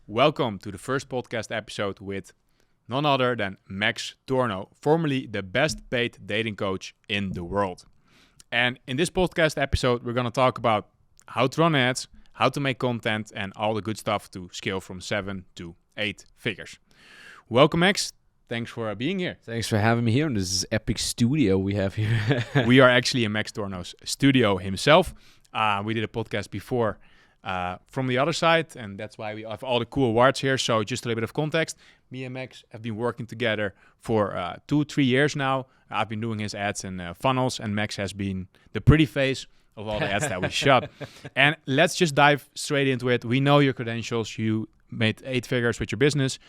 Welcome to the first podcast episode with none other than Max Tornow, formerly the best paid dating coach in the world. And in this podcast episode, we're going to talk about how to run ads, how to make content, and all the good stuff to scale from 7 to 8 figures. Welcome, Max. Thanks for being here. Thanks for having me here in this epic studio we have here. We are actually in Max Tornow's studio himself. We did a podcast before from the other side, and that's why we have all the cool awards here. So just a little bit of context. Me and Max have been working together for 2-3 years now. I've been doing his ads and funnels, and Max has been the pretty face of all the ads that we shot. And let's just dive straight into it. We know your credentials. You made 8 figures with your business,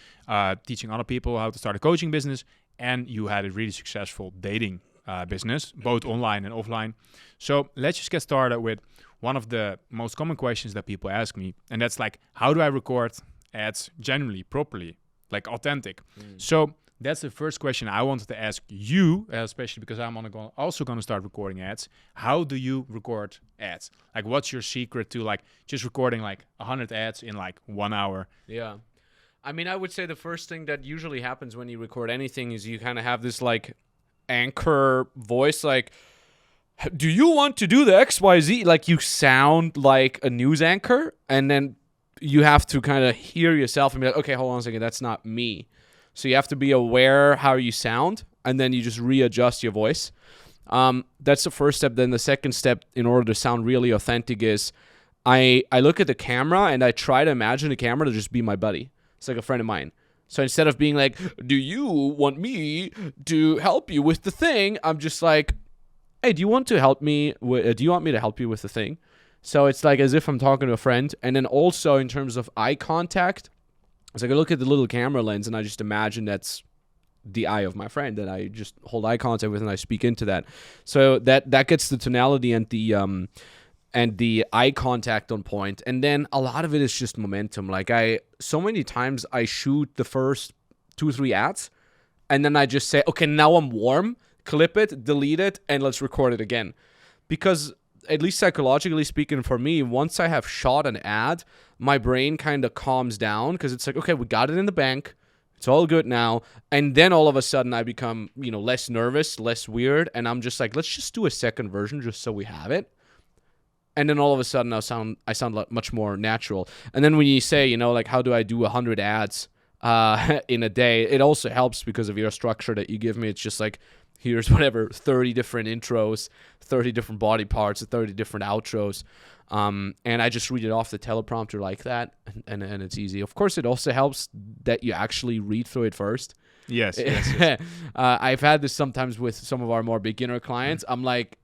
teaching other people how to start a coaching business, and you had a really successful dating business, both online and offline. So let's just get started with one of the most common questions that people ask me, and that's like, how do I record ads genuinely, properly, like authentic? So that's the first question I wanted to ask you, especially because I'm also going to start recording ads. How do you record ads? Like, what's your secret to like just recording like 100 ads in like 1 hour? Yeah. I mean, I would say the first thing that usually happens when you record anything is you kind of have this like anchor voice, like, do you want to do the XYZ? Like, you sound like a news anchor, and then you have to kind of hear yourself and be like, okay, hold on a second, that's not me. So you have to be aware how you sound, and then you just readjust your voice. That's the first step. Then the second step, in order to sound really authentic, is I look at the camera and I try to imagine the camera to just be my buddy. It's like a friend of mine. So instead of being like, do you want me to help you with the thing? I'm just like, hey, do you want me to help you with the thing? So it's like as if I'm talking to a friend. And then also in terms of eye contact, it's like I look at the little camera lens and I just imagine that's the eye of my friend that I just hold eye contact with and I speak into that. So that gets the tonality and the eye contact on point. And then a lot of it is just momentum. Like so many times I shoot the first 2-3 ads and then I just say, okay, now I'm warm. Clip it, delete it, and let's record it again. Because at least psychologically speaking for me, once I have shot an ad, my brain kind of calms down because it's like, okay, we got it in the bank. It's all good now. And then all of a sudden I become, less nervous, less weird. And I'm just like, let's just do a second version just so we have it. And then all of a sudden I sound much more natural. And then when you say, like, how do I do 100 ads in a day? It also helps because of your structure that you give me. It's just like, here's 30 different intros, 30 different body parts, 30 different outros. And I just read it off the teleprompter like that, and it's easy. Of course, it also helps that you actually read through it first. Yes. I've had this sometimes with some of our more beginner clients. I'm like,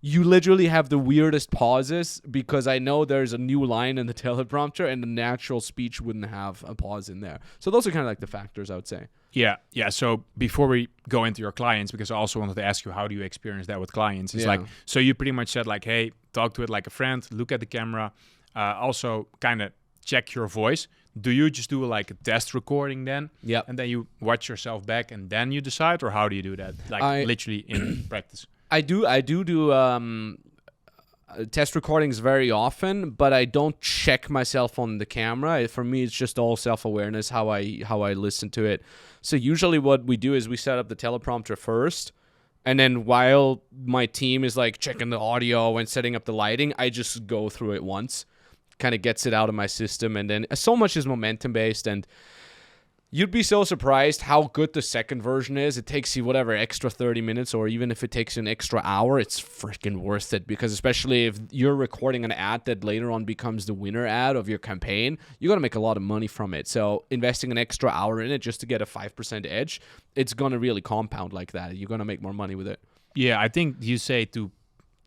you literally have the weirdest pauses because I know there's a new line in the teleprompter and the natural speech wouldn't have a pause in there. So those are kind of like the factors, I would say. Yeah. So before we go into your clients, because I also wanted to ask you, how do you experience that with clients? It's like, so you pretty much said like, hey, talk to it like a friend, look at the camera, also kind of check your voice. Do you just do like a test recording then? Yeah. And then you watch yourself back and then you decide, or how do you do that? Like literally in practice. I do test recordings very often, but I don't check myself on the camera. For me, it's just all self-awareness, how I listen to it. So usually what we do is we set up the teleprompter first, and then while my team is like checking the audio and setting up the lighting, I just go through it once, kind of gets it out of my system. And then so much is momentum based, and you'd be so surprised how good the second version is. It takes you extra 30 minutes, or even if it takes an extra hour, it's freaking worth it. Because especially if you're recording an ad that later on becomes the winner ad of your campaign, you're going to make a lot of money from it. So investing an extra hour in it just to get a 5% edge, it's going to really compound like that. You're going to make more money with it. Yeah, I think you say two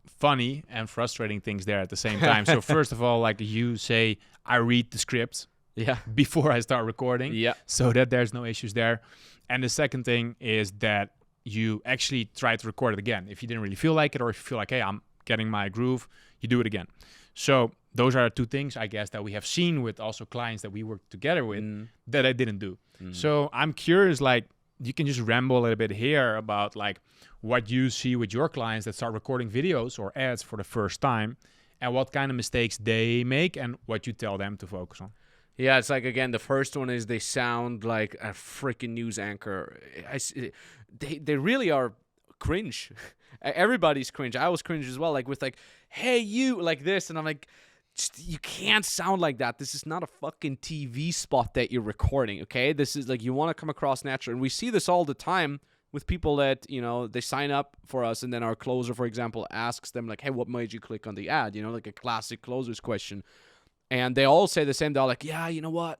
funny and frustrating things there at the same time. So first of all, like you say, I read the script. Yeah. Before I start recording. Yeah. So that there's no issues there. And the second thing is that you actually try to record it again. If you didn't really feel like it, or if you feel like, hey, I'm getting my groove, you do it again. So those are 2 things, I guess, that we have seen with also clients that we work together with that I didn't do. So I'm curious, like, you can just ramble a little bit here about like what you see with your clients that start recording videos or ads for the first time, and what kind of mistakes they make and what you tell them to focus on. Yeah, it's like, again, the first one is they sound like a freaking news anchor. They really are cringe. Everybody's cringe. I was cringe as well, like with like, hey, you, like this. And I'm like, you can't sound like that. This is not a fucking TV spot that you're recording, okay? This is like, you want to come across natural. And we see this all the time with people that, they sign up for us, and then our closer, for example, asks them like, hey, what made you click on the ad? Like a classic closer's question. And they all say the same. They're like, yeah, you know what?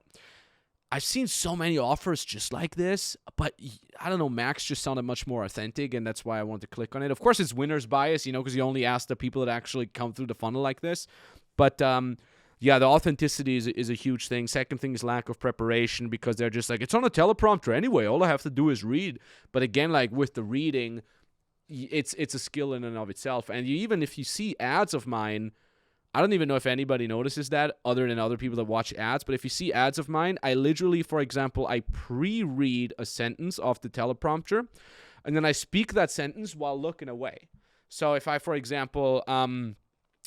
I've seen so many offers just like this, but I don't know, Max just sounded much more authentic, and that's why I wanted to click on it. Of course, it's winner's bias, because you only ask the people that actually come through the funnel like this. But yeah, the authenticity is a huge thing. Second thing is lack of preparation, because they're just like, it's on a teleprompter anyway. All I have to do is read. But again, like with the reading, it's a skill in and of itself. And even if you see ads of mine, I don't even know if anybody notices that other than other people that watch ads. But if you see ads of mine, I literally, for example, I pre-read a sentence off the teleprompter, and then I speak that sentence while looking away. So if I, for example,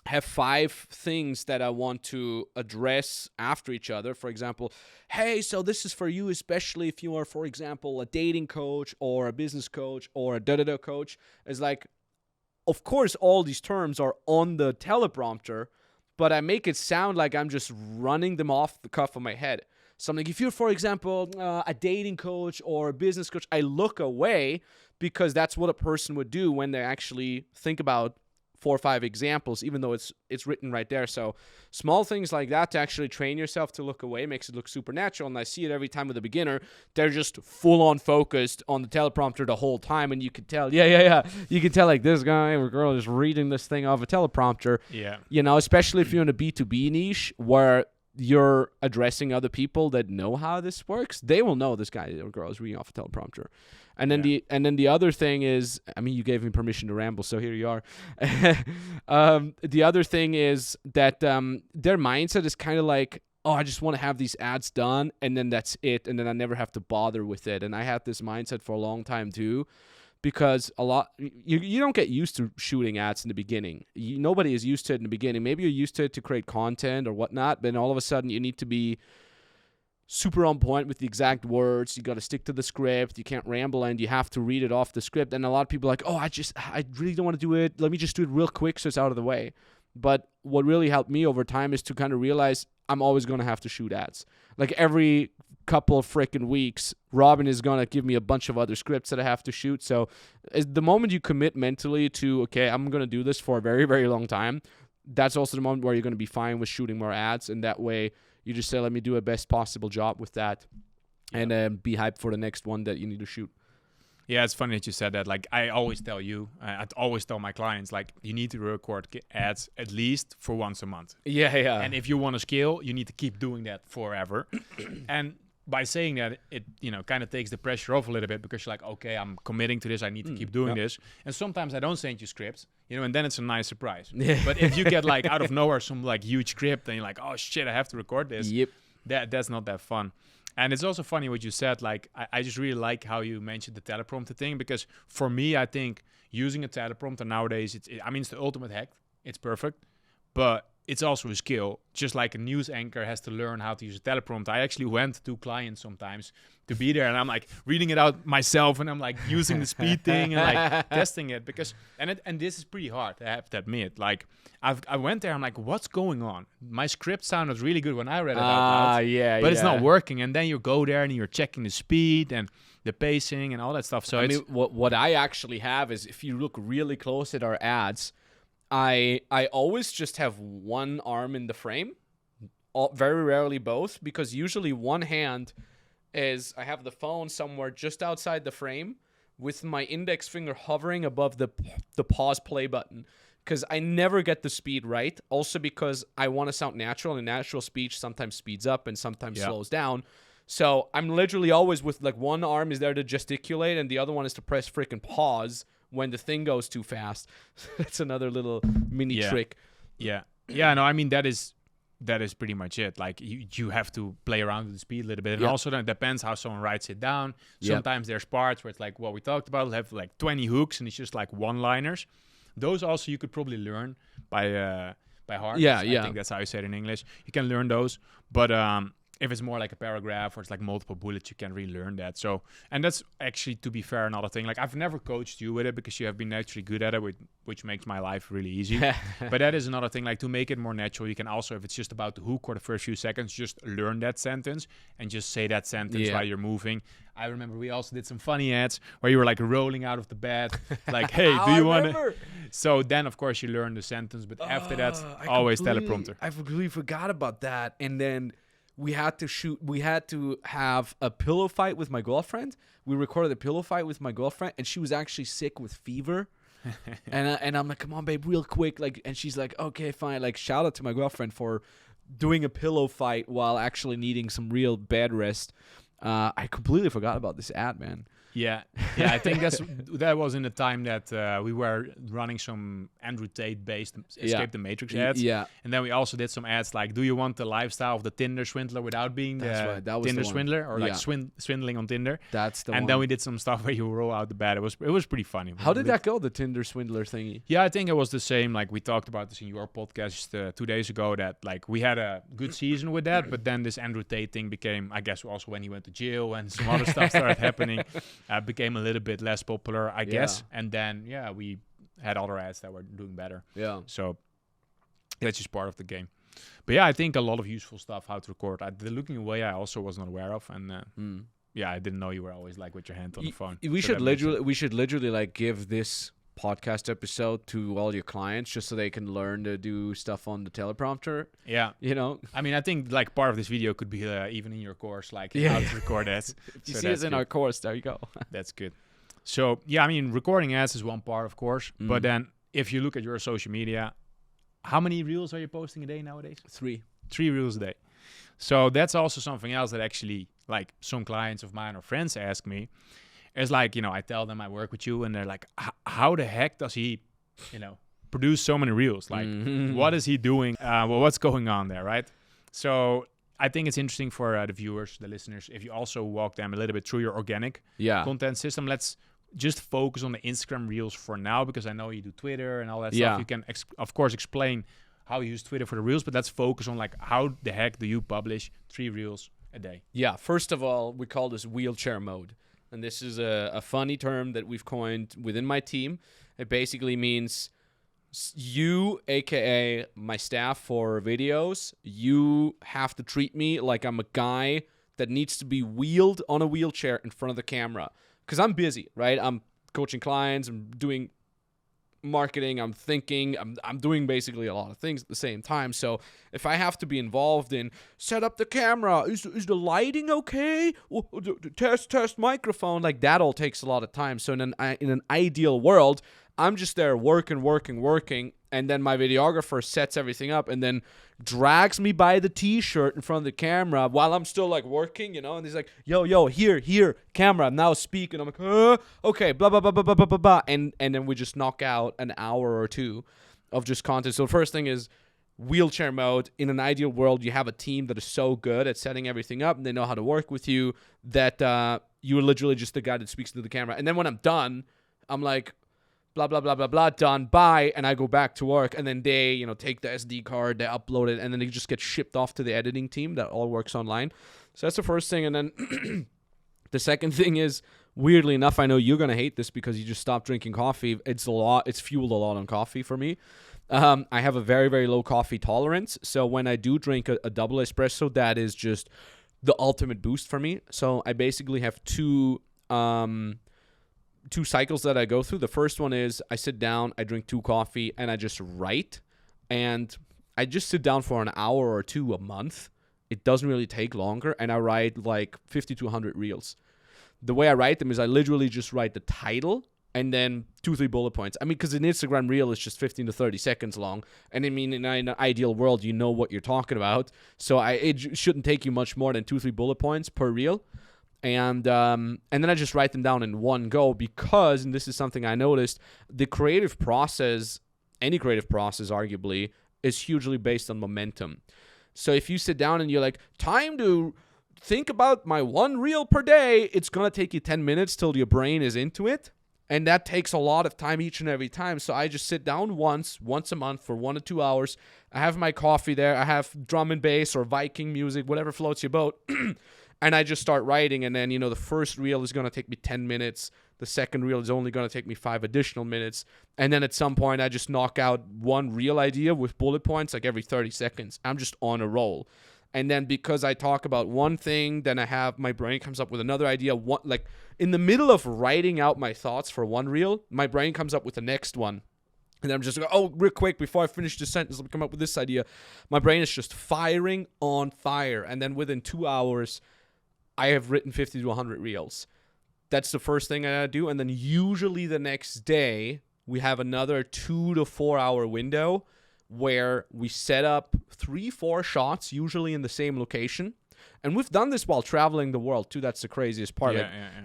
have 5 things that I want to address after each other. For example, hey, so this is for you, especially if you are, for example, a dating coach or a business coach or a da-da-da coach. It's like, of course, all these terms are on the teleprompter, but I make it sound like I'm just running them off the cuff of my head. So I'm like, if you're, for example, a dating coach or a business coach, I look away, because that's what a person would do when they actually think about 4 or 5 examples, even though it's written right there. So small things like that to actually train yourself to look away makes it look super natural. And I see it every time with a beginner. They're just full on focused on the teleprompter the whole time, and you can tell, you can tell like this guy or girl is reading this thing off a teleprompter. Yeah. Especially if you're in a B2B niche where you're addressing other people that know how this works, they will know this guy or girl is reading off a teleprompter. And then the other thing is, I mean, you gave me permission to ramble, so here you are. The other thing is that their mindset is kind of like, oh, I just want to have these ads done, and then that's it, and then I never have to bother with it. And I had this mindset for a long time too, because you don't get used to shooting ads in the beginning. Nobody is used to it in the beginning. Maybe you're used to it to create content or whatnot, but then all of a sudden you need to be super on point with the exact words. You got to stick to the script. You can't ramble, and you have to read it off the script. And a lot of people are like, oh, I really don't want to do it. Let me just do it real quick so it's out of the way. But what really helped me over time is to kind of realize I'm always going to have to shoot ads. Like every couple of freaking weeks, Robin is going to give me a bunch of other scripts that I have to shoot. So the moment you commit mentally to, okay, I'm going to do this for a very, very long time, that's also the moment where you're going to be fine with shooting more ads. And that way you just say, let me do a best possible job with that, and be hyped for the next one that you need to shoot. Yeah, it's funny that you said that. Like, I always tell you, I always tell my clients, like, you need to record ads at least for once a month. Yeah. And if you want to scale, you need to keep doing that forever. And by saying that, it kind of takes the pressure off a little bit, because you're like, okay, I'm committing to this. I need to keep doing this. And sometimes I don't send you scripts, and then it's a nice surprise. Yeah. But if you get like out of nowhere some like huge script, and you're like, oh shit, I have to record this. Yep. That's not that fun. And it's also funny what you said. Like, I just really like how you mentioned the teleprompter thing, because for me, I think using a teleprompter nowadays, it's the ultimate hack. It's perfect, but it's also a skill. Just like a news anchor has to learn how to use a teleprompter. I actually went to clients sometimes to be there, and I'm like reading it out myself, and I'm like using the speed thing and like testing it, because and this is pretty hard, I have to admit. Like I went there, I'm like, what's going on? My script sounded really good when I read it out loud, but it's not working. And then you go there and you're checking the speed and the pacing and all that stuff. So I mean, what I actually have is, if you look really close at our ads, I always just have one arm in the frame, very rarely both, because usually one hand is, I have the phone somewhere just outside the frame with my index finger hovering above the pause play button, because I never get the speed right. Also because I want to sound natural, and natural speech sometimes speeds up and sometimes slows down. So I'm literally always with like one arm is there to gesticulate, and the other one is to press freaking pause when the thing goes too fast. That's another little mini trick. Yeah. No, I mean, that is pretty much it. Like, you have to play around with the speed a little bit. And also then it depends how someone writes it down. Sometimes there's parts where it's like what we talked about, it'll have like 20 hooks, and it's just like one-liners. Those also you could probably learn by heart. I think that's how you say it in English. You can learn those. But if it's more like a paragraph or it's like multiple bullets, you can really learn that. So, and that's actually, to be fair, another thing. Like, I've never coached you with it because you have been naturally good at it, which makes my life really easy. But that is another thing. Like, to make it more natural, you can also, if it's just about the hook or the first few seconds, just learn that sentence and just say that sentence while you're moving. I remember we also did some funny ads where you were like rolling out of the bed, like, hey, do you want to? So then, of course, you learn the sentence. But after that, always teleprompter. I completely forgot about that. And then we had to have a pillow fight with my girlfriend. We recorded a pillow fight with my girlfriend, and she was actually sick with fever. and I'm like, come on, babe, real quick. Like, and she's like, okay, fine. Like, shout out to my girlfriend for doing a pillow fight while actually needing some real bed rest. I completely forgot about this ad, man. Yeah, I think that was in the time that we were running some Andrew Tate-based Escape the Matrix ads. Yeah. And then we also did some ads like, do you want the lifestyle of the Tinder swindler without being the Tinder swindler? Or like swindling on Tinder? That's the one. And then we did some stuff where you roll out the bed. It was pretty funny. How did that go, the Tinder swindler thingy? Yeah, I think it was the same. Like, we talked about this in your podcast 2 days ago, that like we had a good season with that, but then this Andrew Tate thing became, I guess, also when he went to jail and some other stuff started happening. Became a little bit less popular, I guess. And then, we had other ads that were doing better. Yeah. So that's just part of the game. But I think a lot of useful stuff, how to record. The looking away, I also was not aware of. And I didn't know you were always like with your hand on the phone. We should literally like give this podcast episode to all your clients just so they can learn to do stuff on the teleprompter. Yeah. You know? I mean, I think like part of this video could be even in your course, like how to record ads. If you see us in our course, there you go. That's good. So, I mean, recording ads is one part, of course. But then if you look at your social media, how many reels are you posting a day nowadays? 3 reels a day. So that's also something else that actually like some clients of mine or friends ask me. It's like, I tell them I work with you and they're like, how the heck does he, produce so many reels? Like, what is he doing? What's going on there, right? So I think it's interesting for the viewers, the listeners, if you also walk them a little bit through your organic content system. Let's just focus on the Instagram reels for now, because I know you do Twitter and all that stuff. You can, of course, explain how you use Twitter for the reels, but let's focus on like, how the heck do you publish 3 reels a day? Yeah, first of all, we call this wheelchair mode. And this is a funny term that we've coined within my team. It basically means you, a.k.a. my staff for videos, you have to treat me like I'm a guy that needs to be wheeled on a wheelchair in front of the camera. Because I'm busy, right? I'm coaching clients, I'm doing marketing, I'm thinking, I'm doing basically a lot of things at the same time. So if I have to be involved in set up the camera, is the lighting okay? Test microphone, like that all takes a lot of time. So in an ideal world, I'm just there working, and then my videographer sets everything up and then drags me by the t-shirt in front of the camera while I'm still like working, and he's like, yo, here, camera, now speak. And I'm like, okay, blah, blah, blah, blah, blah, blah, blah. And then we just knock out an hour or two of just content. So the first thing is wheelchair mode. In an ideal world, you have a team that is so good at setting everything up and they know how to work with you that you're literally just the guy that speaks into the camera. And then when I'm done, I'm like, blah, blah, blah, blah, blah, done, bye, and I go back to work, and then they, take the SD card, they upload it, and then they just get shipped off to the editing team that all works online. So that's the first thing, and then the second thing is, weirdly enough, I know you're going to hate this because you just stopped drinking coffee. It's fueled a lot on coffee for me. I have a very, very low coffee tolerance, so when I do drink a double espresso, that is just the ultimate boost for me. So I basically have two cycles that I go through. The first one is I sit down, I drink 2 coffee, and I just write. And I just sit down for an hour or 2 a month. It doesn't really take longer. And I write like 50 to 100 reels. The way I write them is I literally just write the title and then 2-3 bullet points. I mean, because an Instagram reel is just 15 to 30 seconds long. And I mean, in an ideal world, you know what you're talking about. So it shouldn't take you much more than 2-3 bullet points per reel. And then I just write them down in one go because, and this is something I noticed, the creative process, any creative process arguably, is hugely based on momentum. So if you sit down and you're like, time to think about my 1 reel per day, it's going to take you 10 minutes till your brain is into it. And that takes a lot of time each and every time. So I just sit down once a month for 1 to 2 hours. I have my coffee there. I have drum and bass or Viking music, whatever floats your boat. And I just start writing. And then, the first reel is going to take me 10 minutes. The second reel is only going to take me 5 additional minutes. And then at some point, I just knock out one reel idea with bullet points like every 30 seconds. I'm just on a roll. And then because I talk about one thing, then my brain comes up with another idea. Like in the middle of writing out my thoughts for one reel, my brain comes up with the next one. And then I'm just like, real quick, before I finish the sentence, let me come up with this idea. My brain is just firing on fire. And then within 2 hours, I have written 50 to 100 reels. That's the first thing I gotta do. And then usually the next day, we have another 2 to 4 hour window where we set up 3-4 shots, usually in the same location. And we've done this while traveling the world, too. That's the craziest part.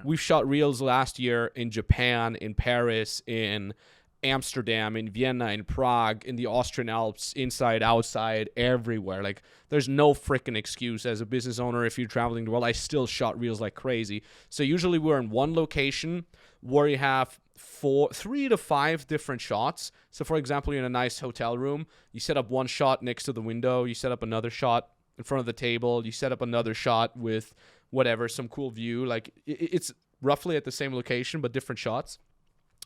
We've shot reels last year in Japan, in Paris, in Amsterdam, in Vienna, in Prague, in the Austrian Alps, inside, outside, everywhere. Like, there's no freaking excuse as a business owner if you're traveling the world. I still shot reels like crazy. So usually we're in one location where you have 3 to 5 different shots. So for example, you're in a nice hotel room, you set up one shot next to the window, you set up another shot in front of the table, you set up another shot with whatever, some cool view. Like it's roughly at the same location, but different shots.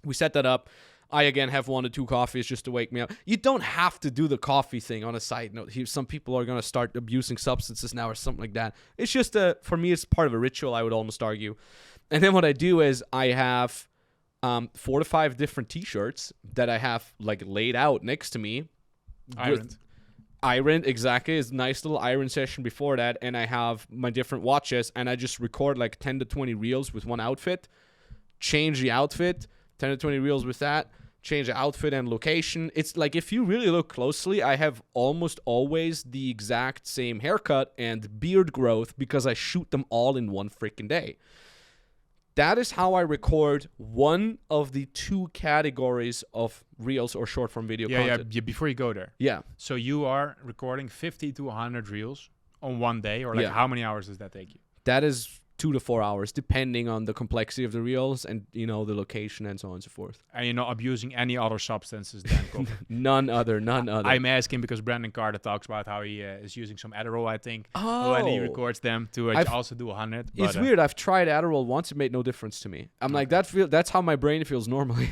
We set that up. I, again, have 1 to 2 coffees just to wake me up. You don't have to do the coffee thing. On a side note, some people are going to start abusing substances now or something like that. It's just, for me, it's part of a ritual, I would almost argue. And then what I do is I have 4 to 5 different T-shirts that I have, like, laid out next to me. Ironed, exactly. It's a nice little iron session before that. And I have my different watches, and I just record, like, 10 to 20 reels with one outfit, change the outfit, 10 to 20 reels with that, change the outfit and location. It's like, if you really look closely, I have almost always the exact same haircut and beard growth because I shoot them all in one freaking day. That is how I record one of the 2 categories of reels or short form video content. Yeah, before you go there. Yeah. So you are recording 50 to 100 reels on one day, or like how many hours does that take you? That is 2 to 4 hours, depending on the complexity of the reels and, the location and so on and so forth. And you're not abusing any other substances than coffee? None other. I'm asking because Brandon Carter talks about how he is using some Adderall, I think, when he records them to also do 100. It's weird. I've tried Adderall once. It made no difference to me. I'm like, that's how my brain feels normally.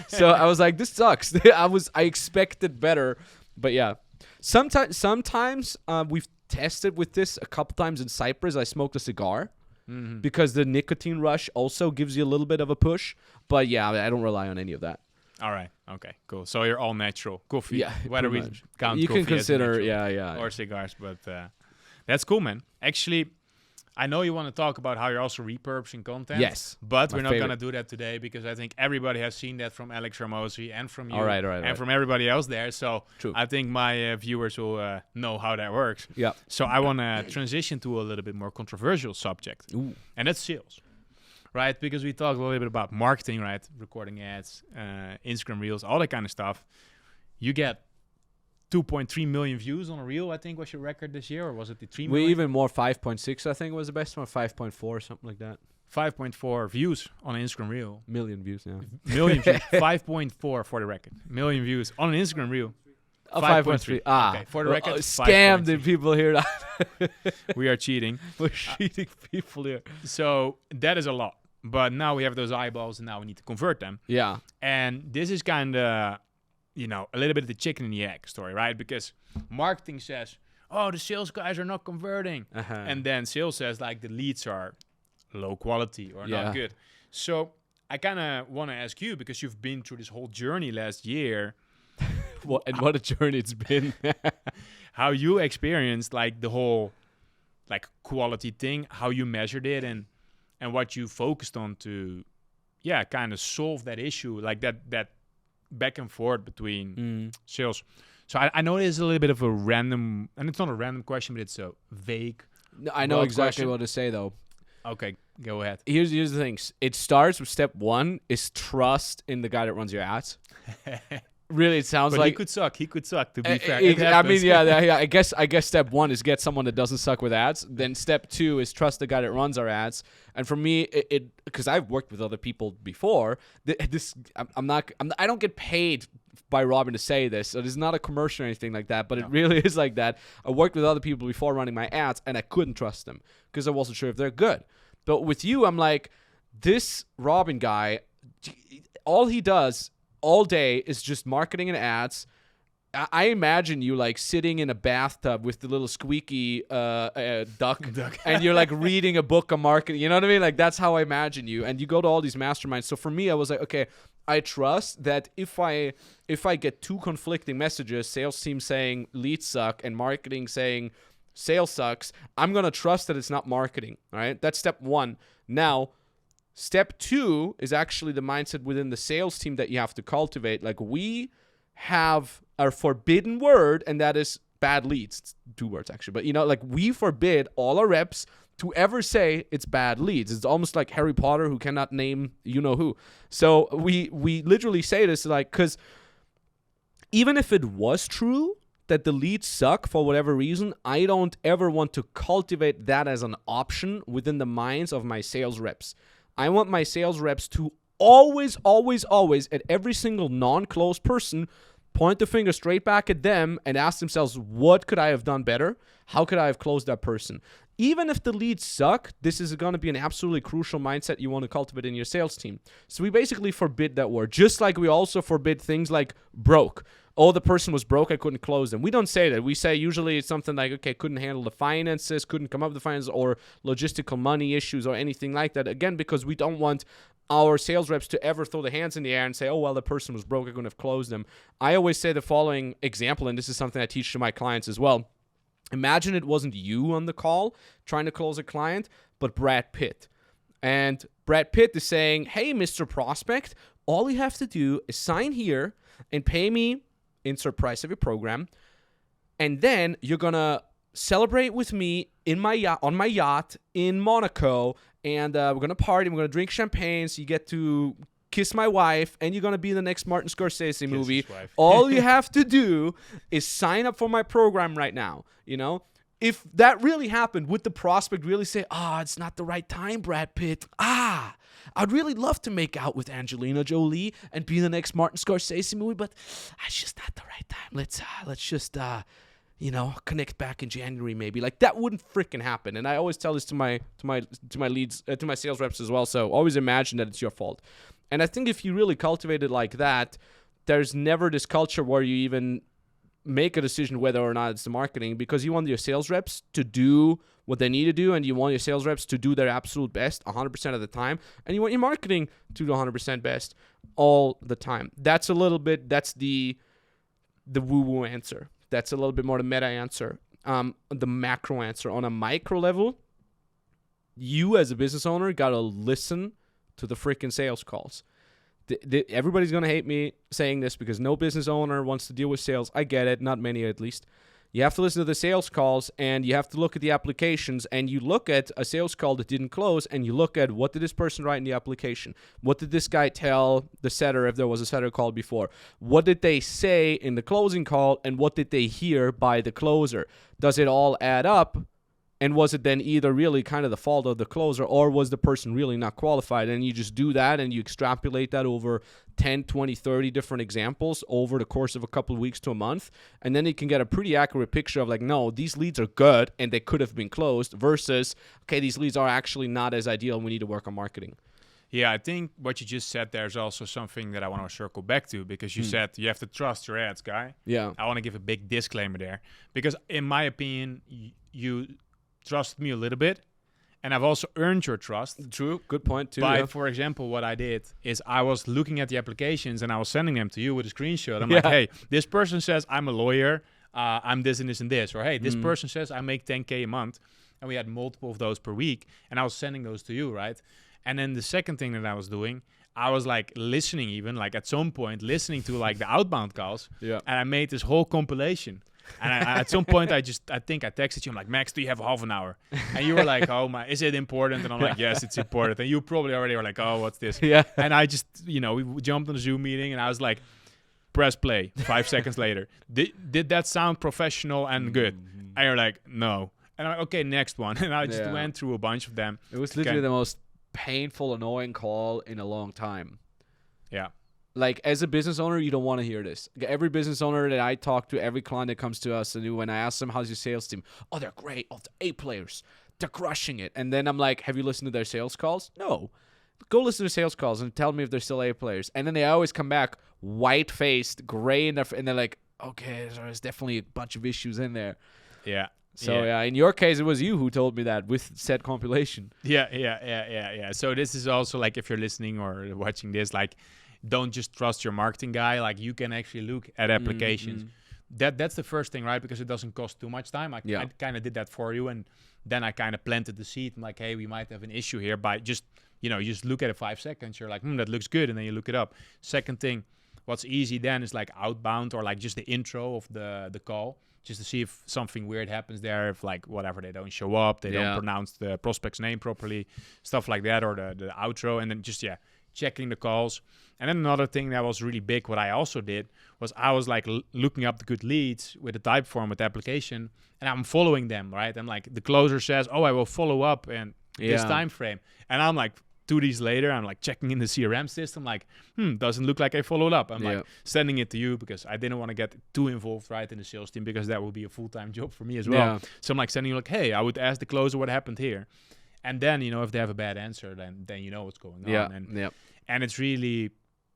So I was like, this sucks. I expected better. But yeah, sometimes we've tested with this a couple times in Cyprus. I smoked a cigar. Mm-hmm. Because the nicotine rush also gives you a little bit of a push. But yeah, I don't rely on any of that. All right. Okay, cool. So you're all natural. Coffee. Yeah. Whether we count you coffee can consider, as natural yeah. or cigars. But that's cool, man. Actually, I know you want to talk about how you're also repurposing content. Yes. But we're not going to do that today because I think everybody has seen that from Alex Ramosi and from you and from everybody else there. So true. I think my viewers will know how that works. Yeah. So I want to transition to a little bit more controversial subject. Ooh. And that's sales. Right? Because we talked a little bit about marketing, right? Recording ads, Instagram reels, all that kind of stuff. You get 2.3 million views on a reel, I think was your record this year, or was it the 3 million? Even more, 5.6 I think was the best one, 5.4 something like that. 5.4 views on an Instagram reel. Million views, yeah. Million views. 5.4 for the record. Million views on an Instagram reel. 5.3. Okay, for the record, scam the people here. We are cheating. We're cheating people here. So that is a lot. But now we have those eyeballs, and now we need to convert them. Yeah. And this is kind of, a little bit of the chicken and the egg story, right? Because marketing says, oh, the sales guys are not converting. Uh-huh. And then sales says, like, the leads are low quality or not good. So I kind of want to ask you, because you've been through this whole journey last year. What a journey it's been. How you experienced, like, the whole, like, quality thing, how you measured it, and what you focused on to, kind of solve that issue, like that back and forth between sales. So I know it is a little bit of a random, and it's not a random question, but it's a vague. No, I know exactly what to say, though. Okay, go ahead. Here's the thing. It starts with step 1 is trust in the guy that runs your ads. really, it sounds But like he could suck. He could suck. To be fair, I It mean, happens. yeah. I guess step one is get someone that doesn't suck with ads. Then step two is trust the guy that runs our ads. And for me, it because I've worked with other people before. I don't get paid by Robin to say this, so this is not a commercial or anything like that. But it really is like that. I worked with other people before running my ads, and I couldn't trust them because I wasn't sure if they're good. But with you, I'm like, this Robin guy, all he does all day is just marketing and ads. I imagine you like sitting in a bathtub with the little squeaky duck, and you're like reading a book on marketing. You know what I mean? Like that's how I imagine you. And you go to all these masterminds. So for me, I was like, okay, I trust that if I get two conflicting messages, sales team saying leads suck and marketing saying sales sucks, I'm gonna trust that it's not marketing. All right, that's step one. Now, step two is actually the mindset within the sales team that you have to cultivate. Like we have our forbidden word, and that is bad leads. It's 2 words actually, but like we forbid all our reps to ever say it's bad leads. It's almost like Harry Potter who cannot name you know who. So we literally say this like, because even if it was true that the leads suck for whatever reason, I don't ever want to cultivate that as an option within the minds of my sales reps. I want my sales reps to always, at every single non-closed person, point the finger straight back at them and ask themselves, what could I have done better? How could I have closed that person? Even if the leads suck, this is going to be an absolutely crucial mindset you want to cultivate in your sales team. So we basically forbid that word, just like we also forbid things like broke. Oh, the person was broke, I couldn't close them. We don't say that. We say usually it's something like, okay, couldn't handle the finances, couldn't come up with the finances, or logistical money issues or anything like that. Again, because we don't want our sales reps to ever throw their hands in the air and say, oh, well, the person was broke, I couldn't have closed them. I always say the following example, and this is something I teach to my clients as well. Imagine it wasn't you on the call trying to close a client, but Brad Pitt. And Brad Pitt is saying, hey, Mr. Prospect, all you have to do is sign here and pay me, insert price of your program, and then you're going to celebrate with me in my yacht, on my yacht in Monaco, and we're going to party, we're going to drink champagne, so you get to kiss my wife, and you're going to be in the next Martin Scorsese movie. All you have to do is sign up for my program right now, If that really happened, would the prospect really say, it's not the right time, Brad Pitt? I'd really love to make out with Angelina Jolie and be in the next Martin Scorsese movie, but it's just not the right time. Let's just connect back in January maybe. Like that wouldn't freaking happen. And I always tell this to my leads, to my sales reps as well. So always imagine that it's your fault. And I think if you really cultivate it like that, there's never this culture where you even make a decision whether or not it's the marketing, because you want your sales reps to do what they need to do, and you want your sales reps to do their absolute best 100% of the time, and you want your marketing to do 100% best all the time. That's the woo-woo answer. That's a little bit more the meta answer. The macro answer. On a micro level, you as a business owner got to listen to the freaking sales calls. Everybody's going to hate me saying this because no business owner wants to deal with sales. I get it. Not many, at least. You have to listen to the sales calls, and you have to look at the applications, and you look at a sales call that didn't close, and you look at what did this person write in the application? What did this guy tell the setter if there was a setter call before? What did they say in the closing call, and what did they hear by the closer? Does it all add up? And was it then either really kind of the fault of the closer, or was the person really not qualified? And you just do that and you extrapolate that over 10, 20, 30 different examples over the course of a couple of weeks to a month. And then you can get a pretty accurate picture of like, no, these leads are good and they could have been closed versus, okay, these leads are actually not as ideal and we need to work on marketing. Yeah, I think what you just said there is also something that I want to circle back to, because you said you have to trust your ads, guy. Yeah. I want to give a big disclaimer there, because in my opinion, you trust me a little bit, and I've also earned your trust. True, good point too. By, for example, what I did is I was looking at the applications and I was sending them to you with a screenshot. I'm like, hey, this person says I'm a lawyer, I'm this and this and this, or hey, this person says I make 10K a month, and we had multiple of those per week, and I was sending those to you, right? And then the second thing that I was doing, I was like listening, even like at some point listening to like the outbound calls, and I made this whole compilation. And at some point, I think I texted you. I'm like, Max, do you have half an hour? And you were like, oh my, is it important? And I'm like, yes, it's important. And you probably already were like, oh, what's this? Yeah. And I just, we jumped on a Zoom meeting, and I was like, press play 5 seconds later. Did that sound professional and good? And you're like, no. And I'm like, okay, next one. And I just went through a bunch of them. It was literally the most painful, annoying call in a long time. Yeah. Like, as a business owner, you don't want to hear this. Every business owner that I talk to, every client that comes to us, and when I ask them, how's your sales team? Oh, they're great. Oh, the A players. They're crushing it. And then I'm like, have you listened to their sales calls? No. Go listen to their sales calls and tell me if they're still A players. And then they always come back white-faced, gray, and they're like, okay, there's definitely a bunch of issues in there. Yeah. So, in your case, it was you who told me that with said compilation. Yeah. So this is also like, if you're listening or watching this, like, don't just trust your marketing guy. Like, you can actually look at applications. That's the first thing, right? Because it doesn't cost too much time. I kind of did that for you, and then I kind of planted the seed. I'm like, hey, we might have an issue here by just, you just look at it 5 seconds. You're like, that looks good, and then you look it up. Second thing, what's easy then is like outbound, or like just the intro of the call, just to see if something weird happens there, if like whatever, they don't show up, they don't pronounce the prospect's name properly, stuff like that, or the outro, and then just checking the calls. And then another thing that was really big, what I also did, was I was like looking up the good leads with the type form with the application, and I'm following them, right? I'm like, the closer says, oh, I will follow up in this time frame, and I'm like 2 days later, I'm like checking in the CRM system, like, doesn't look like I followed up. I'm like sending it to you because I didn't want to get too involved, right, in the sales team, because that would be a full-time job for me as well. So I'm like sending you like, hey, I would ask the closer what happened here. And then, if they have a bad answer, then you know what's going on. And it's really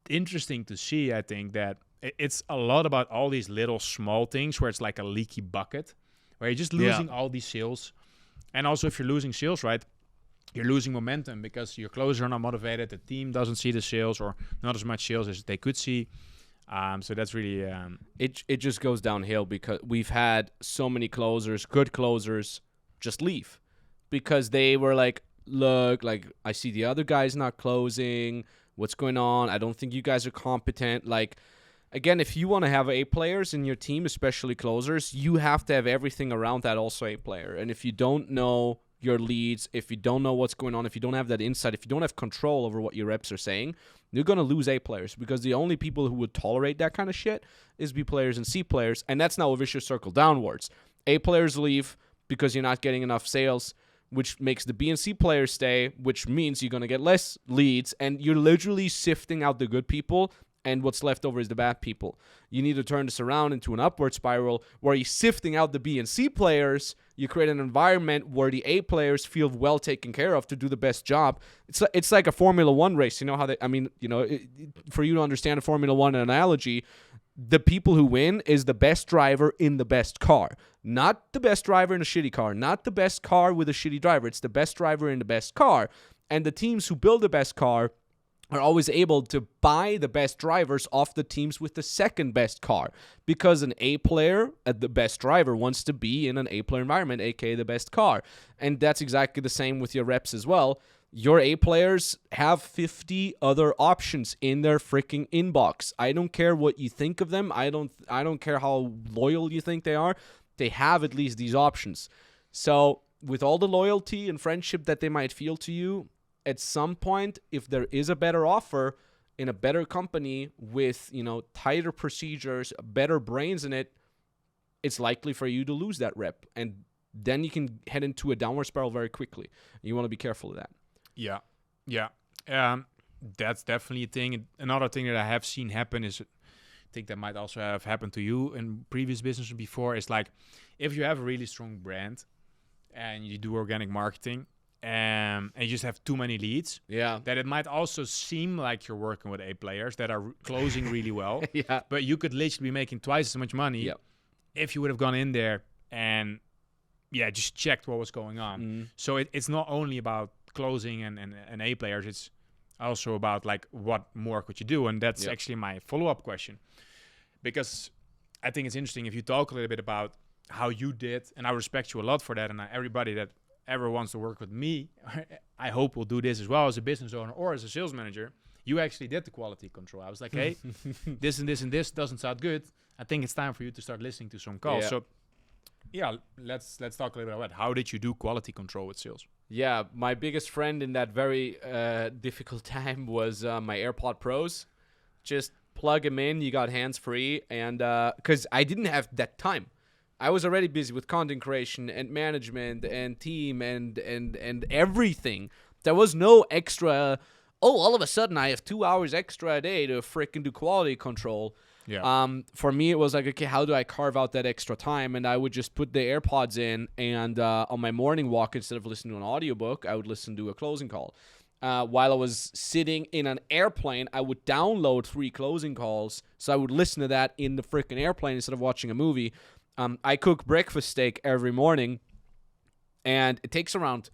interesting to see, I think, that it's a lot about all these little small things where it's like a leaky bucket, where you're just losing all these sales. And also, if you're losing sales, right, you're losing momentum because your closers are not motivated, the team doesn't see the sales, or not as much sales as they could see. So that's really... It just goes downhill because we've had so many closers, good closers, just leave. Because they were like, look, like, I see the other guy's not closing. What's going on? I don't think you guys are competent. Like, again, if you want to have A players in your team, especially closers, you have to have everything around that also A player. And if you don't know your leads, if you don't know what's going on, if you don't have that insight, if you don't have control over what your reps are saying, you're going to lose A players, because the only people who would tolerate that kind of shit is B players and C players. And that's now a vicious circle downwards. A players leave because you're not getting enough sales, which makes the B and C players stay, which means you're going to get less leads, and you're literally sifting out the good people, and what's left over is the bad people. You need to turn this around into an upward spiral where you're sifting out the B and C players. You create an environment where the A players feel well taken care of to do the best job. It's like a Formula One race. You know how for you to understand a Formula One analogy, the people who win is the best driver in the best car. Not the best driver in a shitty car. Not the best car with a shitty driver. It's the best driver in the best car. And the teams who build the best car are always able to buy the best drivers off the teams with the second best car. Because an A player, the best driver, wants to be in an A player environment, aka the best car. And that's exactly the same with your reps as well. Your A players have 50 other options in their freaking inbox. I don't care what you think of them. I don't care how loyal you think they are. They have at least these options. So with all the loyalty and friendship that they might feel to you, at some point, if there is a better offer in a better company with, tighter procedures, better brains in it, it's likely for you to lose that rep. And then you can head into a downward spiral very quickly. You want to be careful of that. Yeah. That's definitely a thing. Another thing that I have seen happen is, I think that might also have happened to you in previous businesses before, is like, if you have a really strong brand and you do organic marketing and you just have too many leads, that it might also seem like you're working with A players that are closing really well, but you could literally be making twice as much money if you would have gone in there and just checked what was going on. So it's not only about closing and A players, it's also about like, what more could you do? And that's actually my follow-up question, because I think it's interesting if you talk a little bit about how you did, and I respect you a lot for that, and everybody that ever wants to work with me, I hope will do this as well as a business owner or as a sales manager. You actually did the quality control. I was like, hey, this and this and this doesn't sound good. I think it's time for you to start listening to some calls. So let's talk a little bit about how did you do quality control with sales? Yeah, my biggest friend in that very difficult time was my AirPod Pros. Just plug them in. You got hands free, and because I didn't have that time. I was already busy with content creation and management and team and everything. There was no extra. Oh, all of a sudden I have 2 hours extra a day to freaking do quality control. Yeah. For me, it was like, okay, how do I carve out that extra time? And I would just put the AirPods in, and on my morning walk, instead of listening to an audiobook, I would listen to a closing call. While I was sitting in an airplane, I would download 3 closing calls, so I would listen to that in the freaking airplane instead of watching a movie. I cook breakfast steak every morning, and it takes around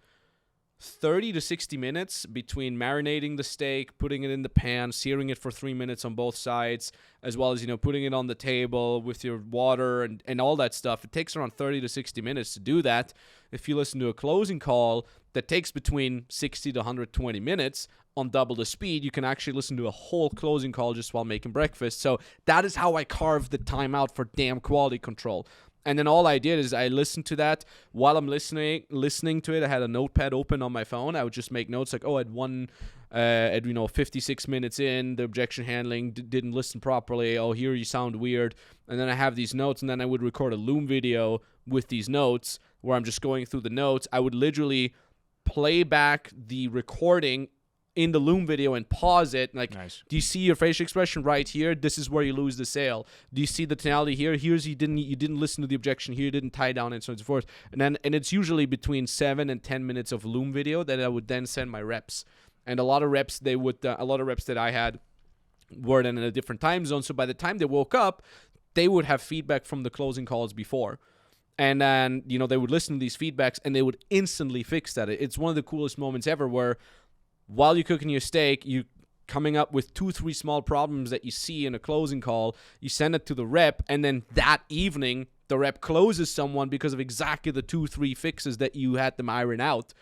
30 to 60 minutes between marinating the steak, putting it in the pan, searing it for 3 minutes on both sides, as well as, putting it on the table with your water and all that stuff. It takes around 30 to 60 minutes to do that. If you listen to a closing call that takes between 60 to 120 minutes on double the speed, you can actually listen to a whole closing call just while making breakfast. So that is how I carved the time out for damn quality control. And then all I did is I listened to that while I'm listening to it. I had a notepad open on my phone. I would just make notes like, at 56 minutes in, the objection handling didn't listen properly. Oh, here you sound weird. And then I have these notes, and then I would record a Loom video with these notes where I'm just going through the notes. I would literally play back the recording in the Loom video and pause it. Like, Nice. Do you see your facial expression right here? This is where you lose the sale. Do you see the tonality here? Here's you didn't listen to the objection here, you didn't tie down, and so on and so forth. And it's usually between 7 and 10 minutes of Loom video that I would then send my reps. And a lot of reps that I had were then in a different time zone. So by the time they woke up, they would have feedback from the closing calls before. And then, they would listen to these feedbacks and they would instantly fix that. It's one of the coolest moments ever where while you're cooking your steak, you coming up with 2-3 small problems that you see in a closing call, you send it to the rep, and then that evening, the rep closes someone because of exactly the 2-3 fixes that you had them iron out.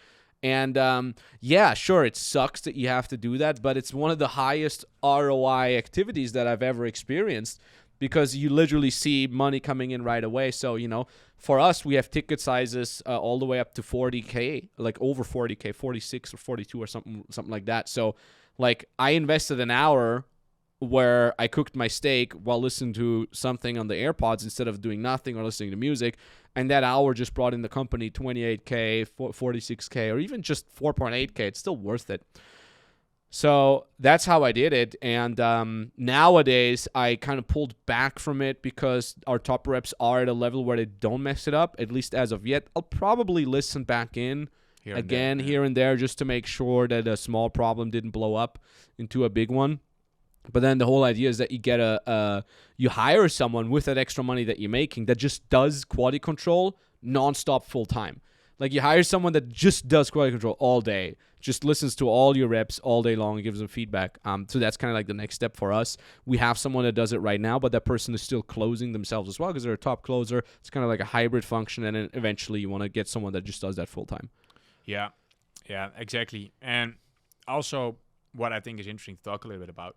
And sure, it sucks that you have to do that, but it's one of the highest ROI activities that I've ever experienced because you literally see money coming in right away. So, for us, we have ticket sizes all the way up to 40K, like over 40K, 46 or 42 or something like that. So, like, I invested an hour where I cooked my steak while listening to something on the AirPods instead of doing nothing or listening to music. And that hour just brought in the company 28K, 46K, or even just 4.8K. It's still worth it. So that's how I did it. And nowadays, I kind of pulled back from it because our top reps are at a level where they don't mess it up, at least as of yet. I'll probably listen back in here and there just to make sure that a small problem didn't blow up into a big one. But then the whole idea is that you get you hire someone with that extra money that you're making that just does quality control nonstop full time. Like you hire someone that just does quality control all day, just listens to all your reps all day long and gives them feedback. So that's kind of like the next step for us. We have someone that does it right now, but that person is still closing themselves as well because they're a top closer. It's kind of like a hybrid function, and then eventually you want to get someone that just does that full time. Yeah, exactly. And also what I think is interesting to talk a little bit about,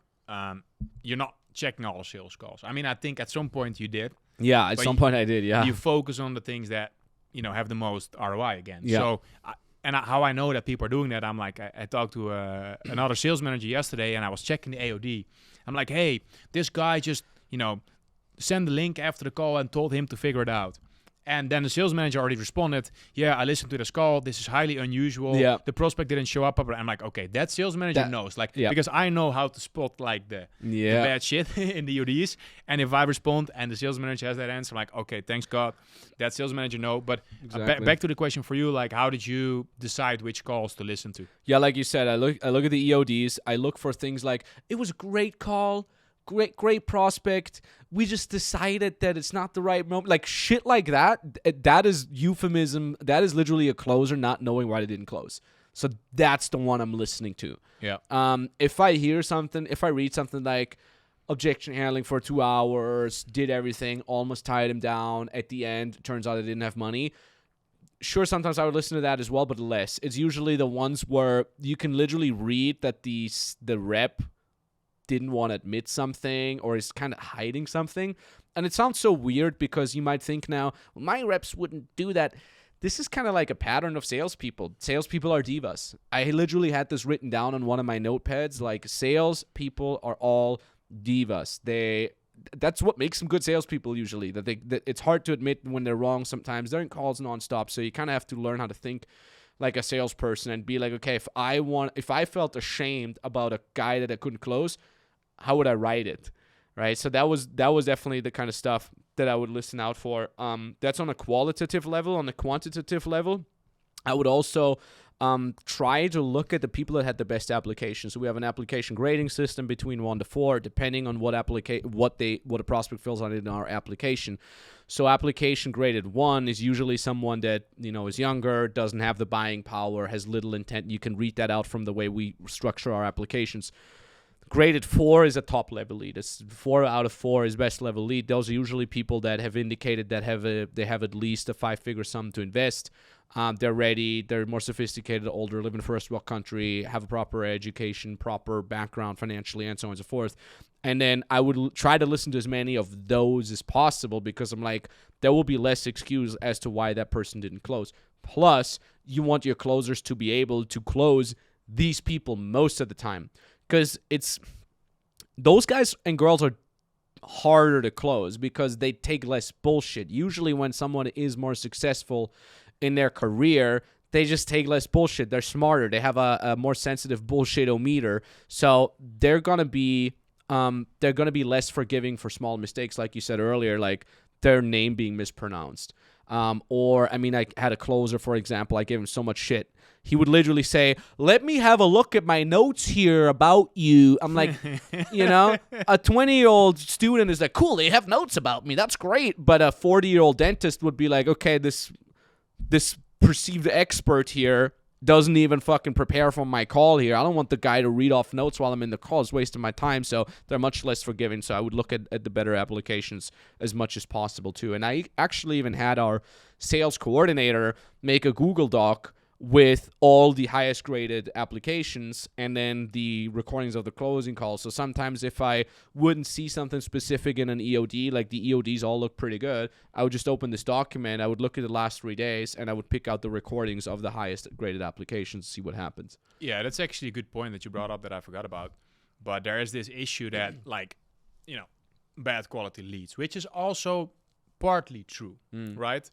you're not checking all sales calls. I mean, I think at some point you did. Yeah, at some point I did, yeah. You focus on the things that, have the most ROI again. Yeah. So, how I know that people are doing that, I'm like, I talked to another sales manager yesterday, and I was checking the AOD. I'm like, hey, this guy just, send the link after the call and told him to figure it out. And then the sales manager already responded, yeah, I listened to this call. This is highly unusual. Yeah. The prospect didn't show up. I'm like, okay, that sales manager knows. Because I know how to spot, the bad shit in the ODs. And if I respond and the sales manager has that answer, I'm like, okay, thanks God. That sales manager know. But back to the question for you, how did you decide which calls to listen to? Yeah, like you said, I look at the EODs. I look for things like, it was a great call. Great prospect. We just decided that it's not the right moment. Like shit like that. That is euphemism. That is literally a closer not knowing why they didn't close. So that's the one I'm listening to. Yeah. If I read something like objection handling for 2 hours, did everything, almost tied him down. At the end, turns out I didn't have money. Sure, sometimes I would listen to that as well, but less. It's usually the ones where you can literally read that the rep didn't want to admit something or is kind of hiding something. And it sounds so weird because you might think now, well, my reps wouldn't do that. This is kind of like a pattern of salespeople. Salespeople are divas. I literally had this written down on one of my notepads. Like, salespeople are all divas. That's what makes them good salespeople usually. That it's hard to admit when they're wrong sometimes. They're in calls nonstop, so you kind of have to learn how to think like a salesperson and be like, okay, if I felt ashamed about a guy that I couldn't close, how would I write it, right? So that was definitely the kind of stuff that I would listen out for. That's on a qualitative level. On the quantitative level, I would also try to look at the people that had the best application. So we have an application grading system between 1 to 4, depending on what a prospect fills out in our application. So application graded 1 is usually someone that is younger, doesn't have the buying power, has little intent. You can read that out from the way we structure our applications. Graded 4 is a top level lead. It's 4 out of 4 is best level lead. Those are usually people that have indicated that they have at least a 5-figure sum to invest. They're ready. They're more sophisticated, older, live in a first world country, have a proper education, proper background financially, and so on and so forth. And then I would try to listen to as many of those as possible, because I'm like, there will be less excuse as to why that person didn't close. Plus, you want your closers to be able to close these people most of the time, because those guys and girls are harder to close because they take less bullshit. Usually when someone is more successful in their career, they just take less bullshit. They're smarter. They have a more sensitive bullshit-o-meter. So they're gonna be less forgiving for small mistakes, like you said earlier, like their name being mispronounced. I had a closer, for example. I gave him so much shit. He would literally say, "Let me have a look at my notes here about you." I'm like, a 20-year-old student is like, "Cool, they have notes about me. That's great." But a 40-year-old dentist would be like, "Okay, this perceived expert here doesn't even fucking prepare for my call here. I don't want the guy to read off notes while I'm in the call. It's wasting my time." So they're much less forgiving. So I would look at the better applications as much as possible too. And I actually even had our sales coordinator make a Google Doc with all the highest graded applications and then the recordings of the closing calls. So sometimes if I wouldn't see something specific in an EOD, like the EODs all look pretty good, I would just open this document, I would look at the last 3 days, and I would pick out the recordings of the highest graded applications, see what happens. Yeah, that's actually a good point that you brought up that I forgot about. But there is this issue that, bad quality leads, which is also partly true, right?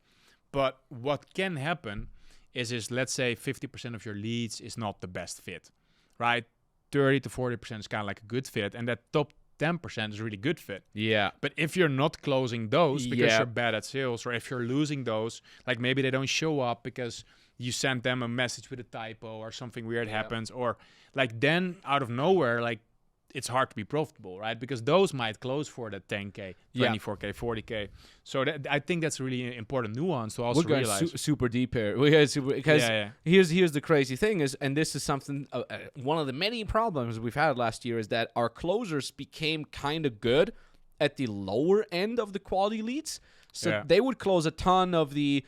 But what can happen is let's say 50% of your leads is not the best fit, right? 30 to 40% is kind of like a good fit, and that top 10% is a really good fit. Yeah. But if you're not closing those because you're bad at sales, or if you're losing those, like maybe they don't show up because you sent them a message with a typo or something weird happens, or like then out of nowhere, like it's hard to be profitable, right? Because those might close for the 10K, 24K, 40K. So I think that's a really important nuance to also realize. We're going super deep here. Because here's the crazy thing is, and this is something, one of the many problems we've had last year is that our closers became kind of good at the lower end of the quality leads. So they would close a ton of the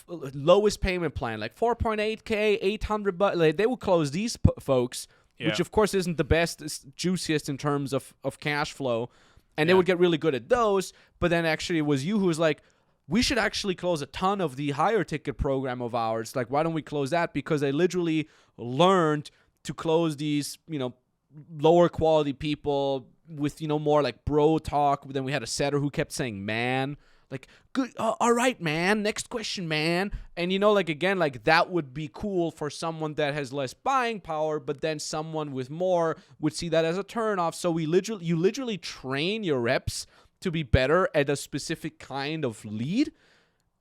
lowest payment plan, like 4.8K, 800 bucks. Like they would close these folks, which of course isn't the best, juiciest in terms of cash flow. And they would get really good at those. But then actually it was you who was like, we should actually close a ton of the higher ticket program of ours. Like, why don't we close that? Because they literally learned to close these, lower quality people with, more like bro talk. Then we had a setter who kept saying man. Like, good, all right, man, next question, man. And, again, that would be cool for someone that has less buying power, but then someone with more would see that as a turnoff. So you literally train your reps to be better at a specific kind of lead.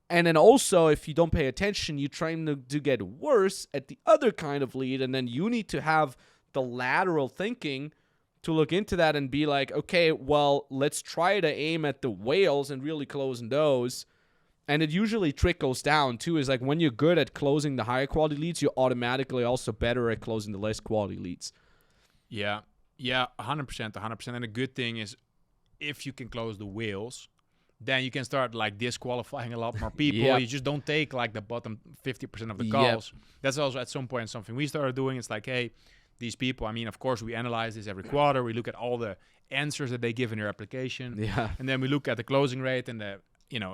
And then also, if you don't pay attention, you train them to get worse at the other kind of lead. And then you need to have the lateral thinking to look into that and be like, okay, well, let's try to aim at the whales and really closing those. And it usually trickles down too, is like when you're good at closing the higher quality leads, you're automatically also better at closing the less quality leads. Yeah, 100%. And the good thing is, if you can close the whales, then you can start disqualifying a lot more people. You just don't take the bottom 50% of the calls. That's also at some point something we started doing. It's like, hey, these people, of course, we analyze this every quarter. We look at all the answers that they give in their application. Yeah. And then we look at the closing rate and the,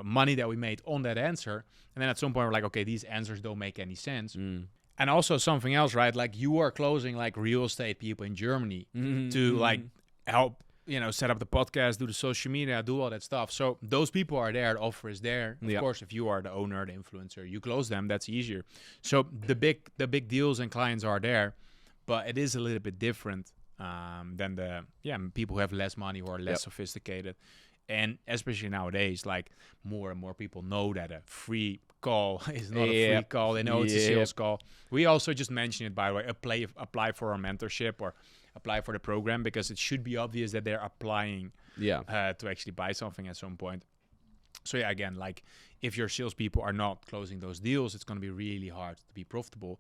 money that we made on that answer. And then at some point, we're like, okay, these answers don't make any sense. And also something else, right? Like you are closing real estate people in Germany to help set up the podcast, do the social media, do all that stuff. So those people are there. The offer is there. Of course, if you are the owner, the influencer, you close them. That's easier. So the big deals and clients are there, but it is a little bit different than the people who have less money, who are less sophisticated. And especially nowadays, like more and more people know that a free call is not a free call. They know it's a sales call. We also just mentioned it, by the way, apply for our mentorship or apply for the program, because it should be obvious that they're applying to actually buy something at some point. So again, like if your salespeople are not closing those deals, it's going to be really hard to be profitable.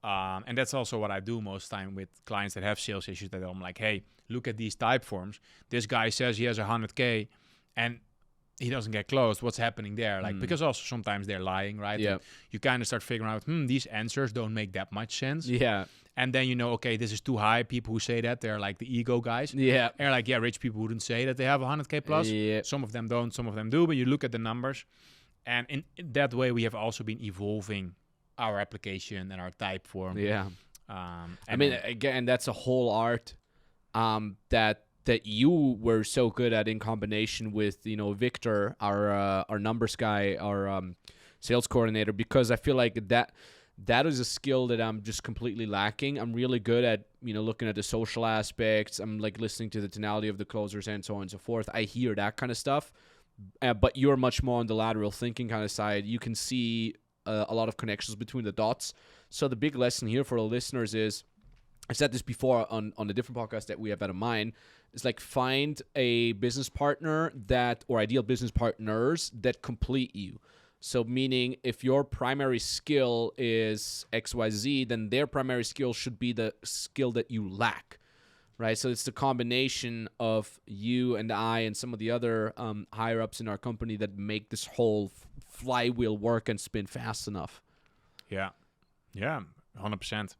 And that's also what I do most time with clients that have sales issues, that I'm like, hey, look at these type forms. This guy says he has 100K and he doesn't get closed. What's happening there? Like, because also sometimes they're lying, right? And you kind of start figuring out, these answers don't make that much sense. And then okay, this is too high. People who say that, they're like the ego guys. And they're like, rich people wouldn't say that they have 100K plus. Some of them don't, some of them do. But you look at the numbers, and in that way, we have also been evolving our application and our type form. I mean, again, that's a whole art that you were so good at, in combination with Victor, our numbers guy, our sales coordinator, because I feel like that is a skill that I'm just completely lacking. I'm really good at looking at the social aspects. I'm like listening to the tonality of the closers and so on and so forth. I hear that kind of stuff, but you're much more on the lateral thinking kind of side. You can see a lot of connections between the dots. So the big lesson here for the listeners is, I said this before on a different podcast that we have out of mine, is like find a business partner or ideal business partners that complete you. So meaning if your primary skill is XYZ, then their primary skill should be the skill that you lack, right? So it's the combination of you and I and some of the other higher ups in our company that make this whole flywheel work and spin fast enough. Yeah, 100%.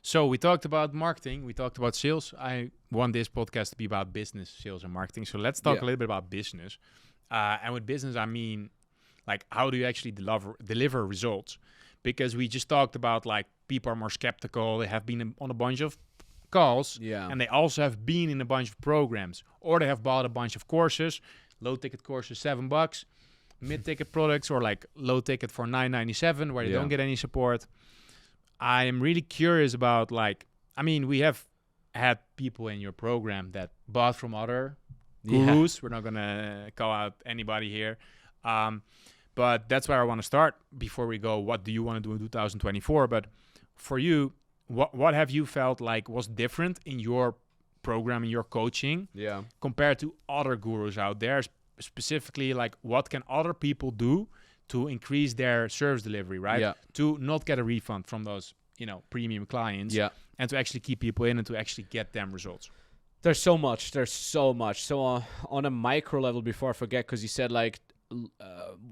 So we talked about marketing, we talked about sales. I want this podcast to be about business, sales, and marketing. So let's talk a little bit about business. And with business, I mean, like, how do you actually deliver results? Because we just talked about, like, people are more skeptical. They have been on a bunch of calls, and they also have been in a bunch of programs, or they have bought a bunch of courses, low ticket courses, $7, mid ticket products, or like low ticket for $9.97, where you don't get any support. I am really curious about, like, I mean, we have had people in your program that bought from other gurus. We're not going to call out anybody here. But that's where I want to start before we go, what do you want to do in 2024? But for you, what have you felt like was different in your program, in your coaching, compared to other gurus out there? Specifically, like, what can other people do to increase their service delivery, right? To not get a refund from those, premium clients, and to actually keep people in and to actually get them results. There's so much. So on a micro level, before I forget, because you said, like,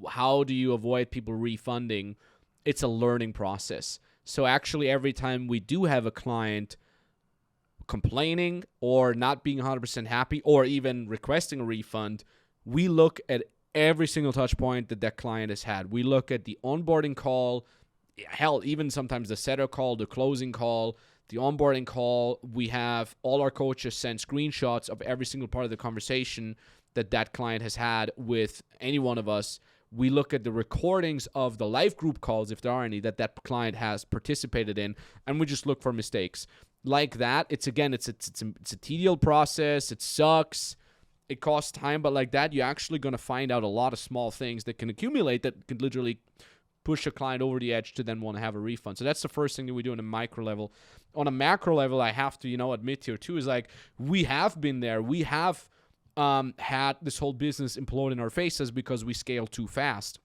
how do you avoid people refunding? It's a learning process. So actually, every time we do have a client complaining or not being 100% happy or even requesting a refund, we look at every single touch point that client has had. We look at the onboarding call, hell, even sometimes the setup call, the closing call, the onboarding call. We have all our coaches send screenshots of every single part of the conversation that client has had with any one of us. We look at the recordings of the live group calls, if there are any, that client has participated in, and we just look for mistakes. Like that, it's a tedious process. It sucks. It costs time, but like that, you're actually going to find out a lot of small things that can accumulate that can literally push a client over the edge to then want to have a refund. So that's the first thing that we do on a micro level. On a macro level, I have to, admit here too, is like, we have been there. We have had this whole business implode in our faces because we scaled too fast.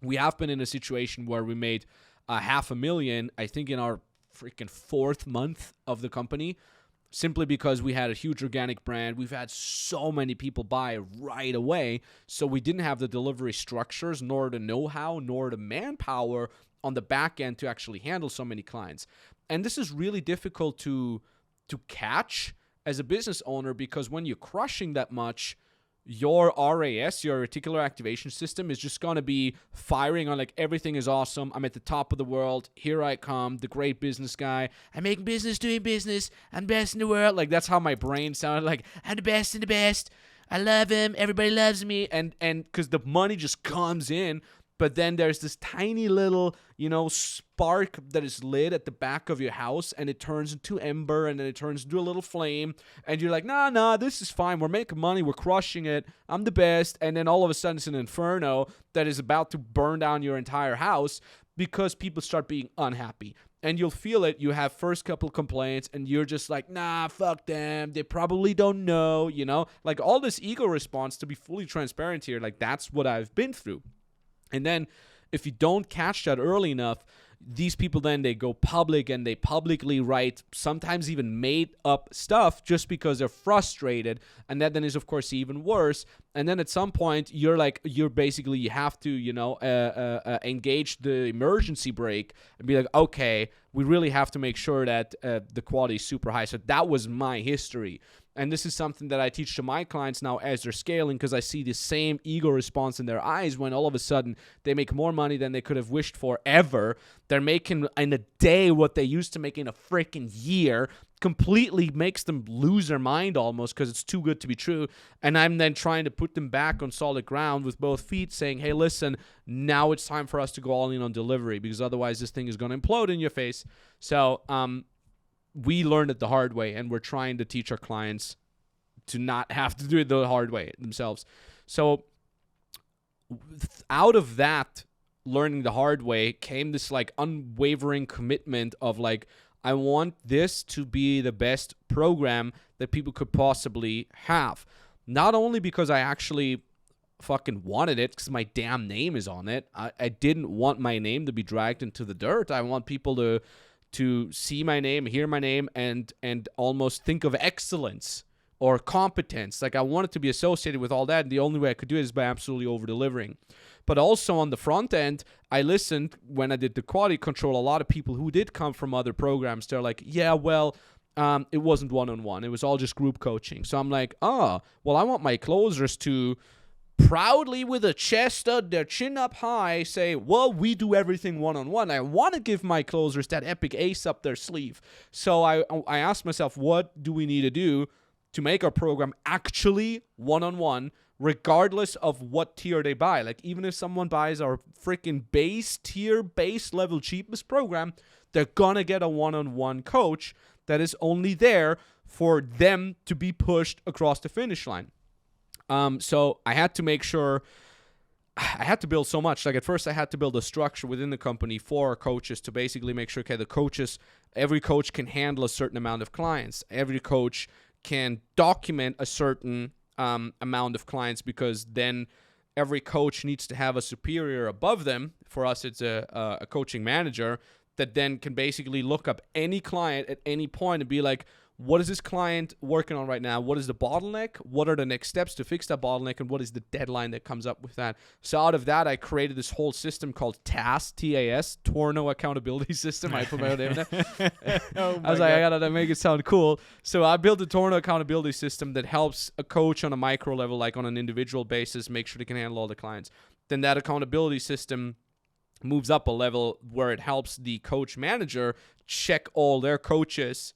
We have been in a situation where we made $500,000, I think, in our freaking 4th month of the company, simply because we had a huge organic brand. We've had so many people buy right away, so we didn't have the delivery structures, nor the know-how, nor the manpower on the back end to actually handle so many clients. And this is really difficult to catch as a business owner, because when you're crushing that much, your RAS, your reticular activation system, is just going to be firing on like everything is awesome. I'm at the top of the world. Here I come, the great business guy. I'm making business, doing business. I'm the best in the world. Like that's how my brain sounded. Like I'm the best in the best. I love him. Everybody loves me. And because the money just comes in. But then there's this tiny little, spark that is lit at the back of your house, and it turns into ember, and then it turns into a little flame, and you're like, nah, this is fine. We're making money. We're crushing it. I'm the best. And then all of a sudden, it's an inferno that is about to burn down your entire house because people start being unhappy. And you'll feel it. You have first couple complaints, and you're just like, nah, fuck them. They probably don't know, Like all this ego response, to be fully transparent here, like that's what I've been through. And then if you don't catch that early enough, these people then they go public and they publicly write sometimes even made up stuff just because they're frustrated. And that then is, of course, even worse. And then at some point, you have to, engage the emergency brake and be like, okay, we really have to make sure that the quality is super high. So that was my history. And this is something that I teach to my clients now as they're scaling, because I see the same ego response in their eyes when all of a sudden they make more money than they could have wished for ever. They're making in a day what they used to make in a freaking year. Completely makes them lose their mind almost because it's too good to be true. And I'm then trying to put them back on solid ground with both feet, saying, hey, listen, now it's time for us to go all in on delivery, because otherwise this thing is going to implode in your face. So, we learned it the hard way, and we're trying to teach our clients to not have to do it the hard way themselves. So out of that learning the hard way came this like unwavering commitment of like, I want this to be the best program that people could possibly have. Not only because I actually fucking wanted it, because my damn name is on it. I didn't want my name to be dragged into the dirt. I want people to see my name, hear my name, and almost think of excellence or competence. Like I want it to be associated with all that, and the only way I could do it is by absolutely over-delivering. But also on the front end, I listened when I did the quality control. A lot of people who did come from other programs, they're like, yeah, well, it wasn't one-on-one. It was all just group coaching. So I'm like, well, I want my closers to proudly, with a chest up, their chin up high, say, well, we do everything one-on-one. I want to give my closers that epic ace up their sleeve. So I asked myself, what do we need to do to make our program actually one-on-one, regardless of what tier they buy? Like, even if someone buys our freaking base tier, base level cheapest program, they're gonna get a one-on-one coach that is only there for them to be pushed across the finish line. So I had to make sure, I had to build so much. Like at first I had to build a structure within the company for our coaches to basically make sure, okay, every coach can handle a certain amount of clients. Every coach can document a certain amount of clients, because then every coach needs to have a superior above them. For us, it's a coaching manager that then can basically look up any client at any point and be like, what is this client working on right now? What is the bottleneck? What are the next steps to fix that bottleneck? And what is the deadline that comes up with that? So out of that, I created this whole system called TAS, T-A-S, Tornow Accountability System. I put my own name in there. I was like, I got to make it sound cool. So I built a Tornow accountability system that helps a coach on a micro level, like on an individual basis, make sure they can handle all the clients. Then that accountability system moves up a level where it helps the coach manager check all their coaches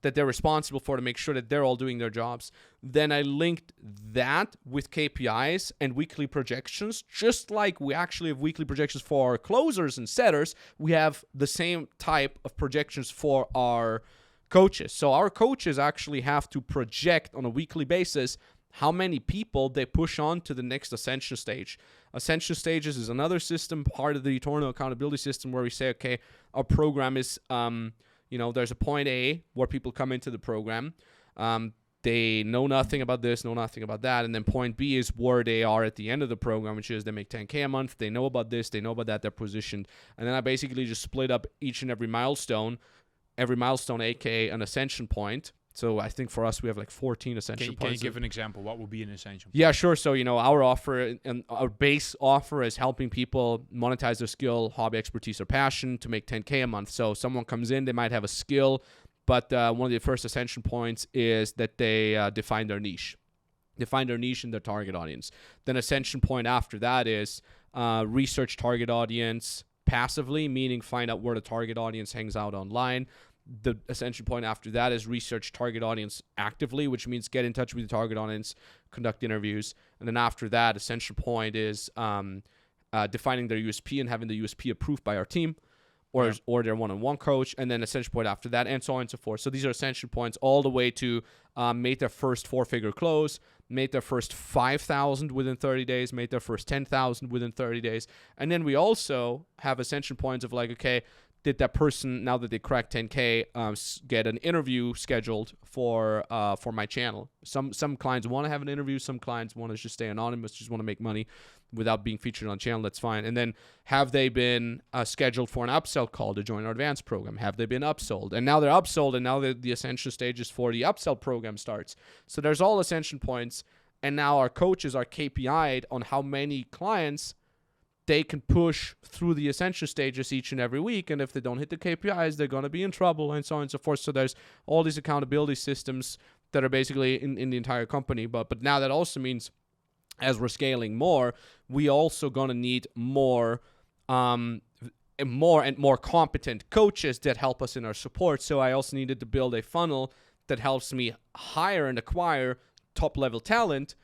that they're responsible for to make sure that they're all doing their jobs. Then I linked that with KPIs and weekly projections. Just like we actually have weekly projections for our closers and setters, we have the same type of projections for our coaches. So our coaches actually have to project on a weekly basis how many people they push on to the next ascension stage. Ascension stages is another system, part of the Tornow accountability system, where we say, okay, our program is... there's a point A where people come into the program. They know nothing about this, know nothing about that. And then point B is where they are at the end of the program, which is they make 10K a month. They know about this, they know about that, they're positioned. And then I basically just split up each and every milestone, aka an ascension point. So I think for us, we have like 14 ascension points. Can you give an example? What would be an ascension point? Yeah, sure. So, our offer and our base offer is helping people monetize their skill, hobby, expertise, or passion to make 10K a month. So someone comes in, they might have a skill, but one of the first ascension points is that they define their niche. define their niche and their target audience. Then ascension point after that is research target audience passively, meaning find out where the target audience hangs out online. The ascension point after that is research target audience actively, which means get in touch with the target audience, conduct interviews. And then after that, ascension point is defining their USP and having the USP approved by our team or their one-on-one coach. And then ascension point after that, and so on and so forth. So these are ascension points all the way to make their first 4-figure close, made their first 5,000 within 30 days, made their first 10,000 within 30 days. And then we also have ascension points of like, okay, did that person, now that they cracked 10K, get an interview scheduled for my channel? Some clients want to have an interview. Some clients want to just stay anonymous, just want to make money without being featured on channel. That's fine. And then have they been scheduled for an upsell call to join our advanced program? Have they been upsold? And now they're upsold, and now the ascension stages for the upsell program starts. So there's all ascension points, and now our coaches are KPI'd on how many clients they can push through the ascension stages each and every week. And if they don't hit the KPIs, they're going to be in trouble, and so on and so forth. So there's all these accountability systems that are basically in the entire company. But now that also means as we're scaling more, we also going to need more and more competent coaches that help us in our support. So I also needed to build a funnel that helps me hire and acquire top-level talent.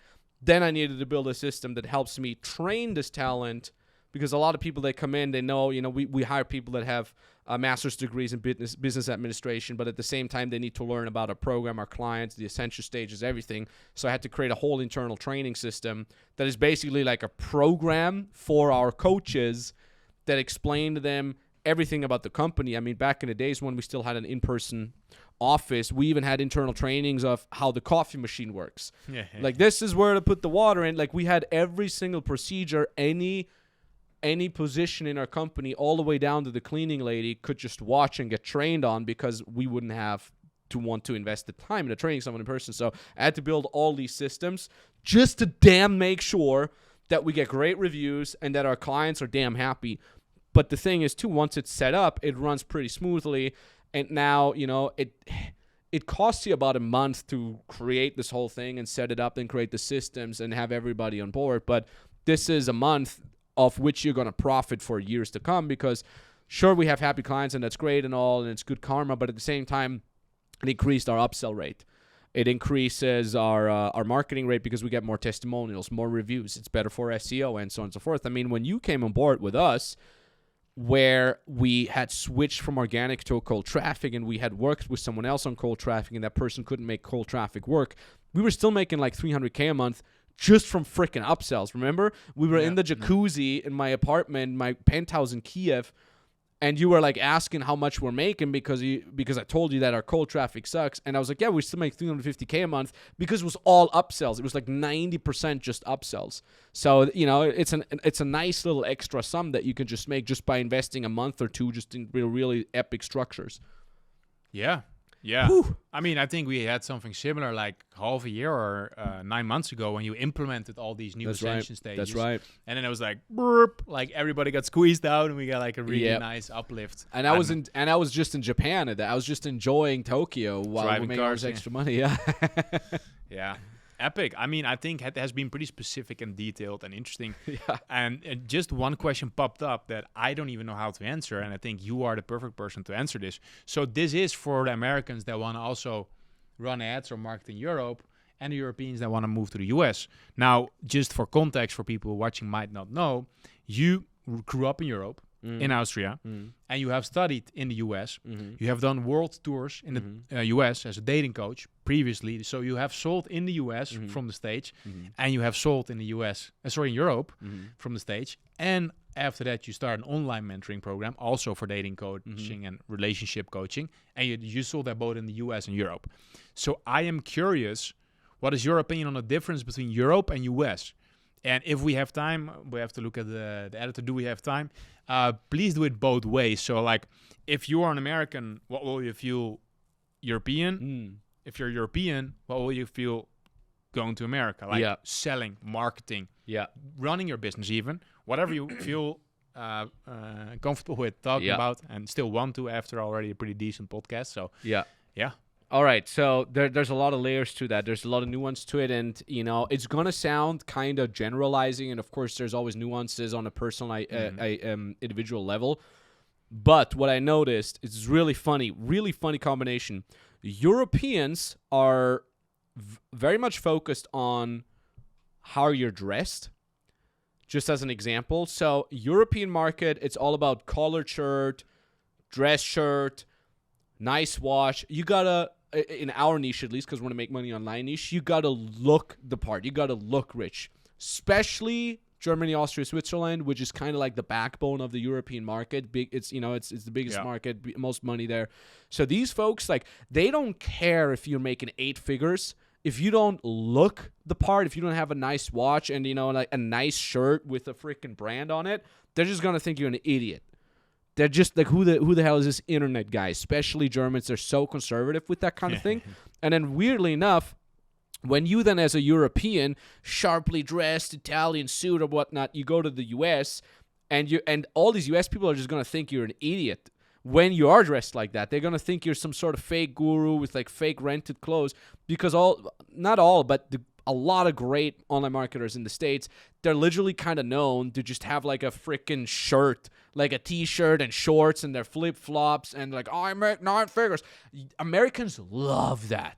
Then I needed to build a system that helps me train this talent, because a lot of people that come in, they know, we hire people that have master's degrees in business administration, but at the same time, they need to learn about our program, our clients, the essential stages, everything. So I had to create a whole internal training system that is basically like a program for our coaches that explain to them everything about the company. I mean, back in the days when we still had an in-person office, we even had internal trainings of how the coffee machine works. Like, this is where to put the water in. Like, we had every single procedure, any position in our company, all the way down to the cleaning lady, could just watch and get trained on, because we wouldn't have to want to invest the time into training someone in person. So I had to build all these systems just to damn make sure that we get great reviews and that our clients are damn happy. But the thing is, too, once it's set up, it runs pretty smoothly. And now, it costs you about a month to create this whole thing and set it up and create the systems and have everybody on board. But this is a month of which you're going to profit for years to come, because sure, we have happy clients and that's great and all, and it's good karma, but at the same time, it increased our upsell rate. It increases our marketing rate because we get more testimonials, more reviews. It's better for SEO and so on and so forth. I mean, when you came on board with us, where we had switched from organic to cold traffic, and we had worked with someone else on cold traffic, and that person couldn't make cold traffic work, we were still making like $300K a month just from freaking upsells. Remember, we were in the jacuzzi in my apartment, my penthouse in Kiev, and you were like asking how much we're making because I told you that our cold traffic sucks, and I was like, yeah, we still make $350K a month, because it was all upsells. It was like 90% just upsells. So it's a nice little extra sum that you can just make just by investing a month or two just in really epic structures. Yeah. Whew. I mean, I think we had something similar like half a year or 9 months ago when you implemented all these new ascension stages. That's right. And then it was like, burp, like everybody got squeezed out, and we got like a really nice uplift. And I was just in Japan at that. I was just enjoying Tokyo while we made all this extra money. Yeah. Yeah. Epic. I mean, I think it has been pretty specific and detailed and interesting. Yeah. And just one question popped up that I don't even know how to answer, and I think you are the perfect person to answer this. So this is for the Americans that want to also run ads or market in Europe, and the Europeans that want to move to the US. Now, just for context, for people watching might not know, you grew up in Europe, in Austria, and you have studied in the US. You have done world tours in the US as a dating coach previously. So you have sold in the US from the stage, and you have sold in the in Europe from the stage. And after that, you start an online mentoring program, also for dating coaching and relationship coaching. And you sold that both in the US and Europe. So I am curious, what is your opinion on the difference between Europe and US? And if we have time, we have to look at the editor. Do we have time? Please do it both ways. So, like, if you are an American, what will you feel European? If you're European, what will you feel going to America? Like selling, marketing, running your business even. Whatever you feel comfortable with talking about and still want to after already a pretty decent podcast. So, yeah. All right, so there's a lot of layers to that. There's a lot of nuance to it, and it's gonna sound kind of generalizing, and of course, there's always nuances on a personal, individual level. But what I noticed is really funny combination. Europeans are very much focused on how you're dressed. Just as an example, so European market, it's all about collared shirt, dress shirt, nice watch. You gotta, in our niche at least, because we're gonna make money online niche, you gotta look the part. You gotta look rich, especially Germany, Austria, Switzerland, which is kind of like the backbone of the European market. It's the biggest market, most money there. So these folks, like, they don't care if you're making 8 figures. If you don't look the part, if you don't have a nice watch and like a nice shirt with a freaking brand on it, they're just gonna think you're an idiot. They're just like, who the hell is this internet guy? Especially Germans, they're so conservative with that kind of thing. And then weirdly enough, when you then as a European, sharply dressed, Italian suit or whatnot, you go to the US and all these US people are just gonna think you're an idiot. When you are dressed like that, they're gonna think you're some sort of fake guru with like fake rented clothes, because not all, but a lot of great online marketers in the States, they're literally kind of known to just have like a freaking shirt, like a t-shirt and shorts and their flip-flops and like, oh, I make 9 figures. Americans love that.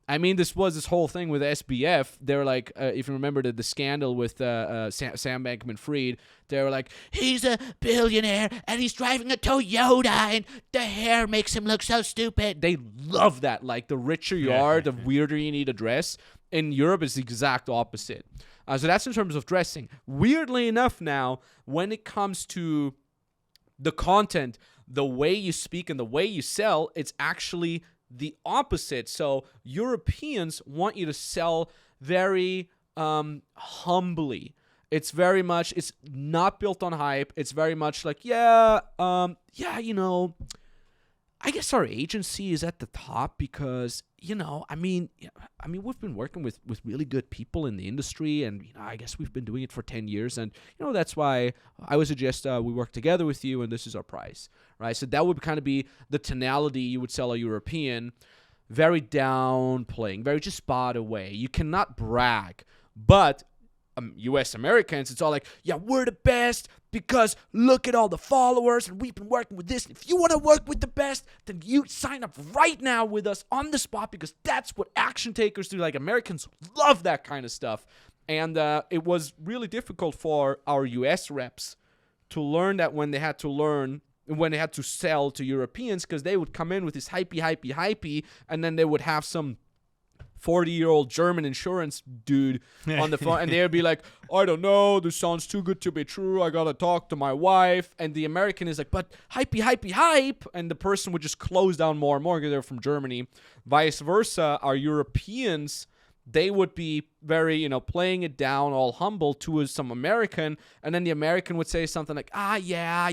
I mean, this whole thing with SBF. They were like, if you remember the scandal with Sam Bankman-Fried, they were like, he's a billionaire and he's driving a Toyota and the hair makes him look so stupid. They love that. Like, the richer you are, the weirder you need to dress. In Europe, it's the exact opposite. So that's in terms of dressing. Weirdly enough now, when it comes to the content, the way you speak and the way you sell, it's actually the opposite. So Europeans want you to sell very humbly. It's very much, it's not built on hype. It's very much like, I guess our agency is at the top because, I mean, we've been working with really good people in the industry, and, I guess we've been doing it for 10 years. And, that's why I would suggest we work together with you, and this is our price, right? So that would kind of be the tonality you would sell a European, very downplaying, very just spot away. You cannot brag, but U.S. Americans, it's all like, yeah, we're the best because look at all the followers and we've been working with this. If you want to work with the best, then you sign up right now with us on the spot, because that's what action takers do. Like, Americans love that kind of stuff. And it was really difficult for our U.S. reps to learn that when they had to sell to Europeans, because they would come in with this hypey, and then they would have some 40-year-old German insurance dude on the phone, and they'd be like, I don't know, this sounds too good to be true, I gotta talk to my wife. And the American is like, but hype, and the person would just close down more and more because they're from Germany. Vice versa, our Europeans, they would be very, playing it down, all humble to some American, and then the American would say something like, I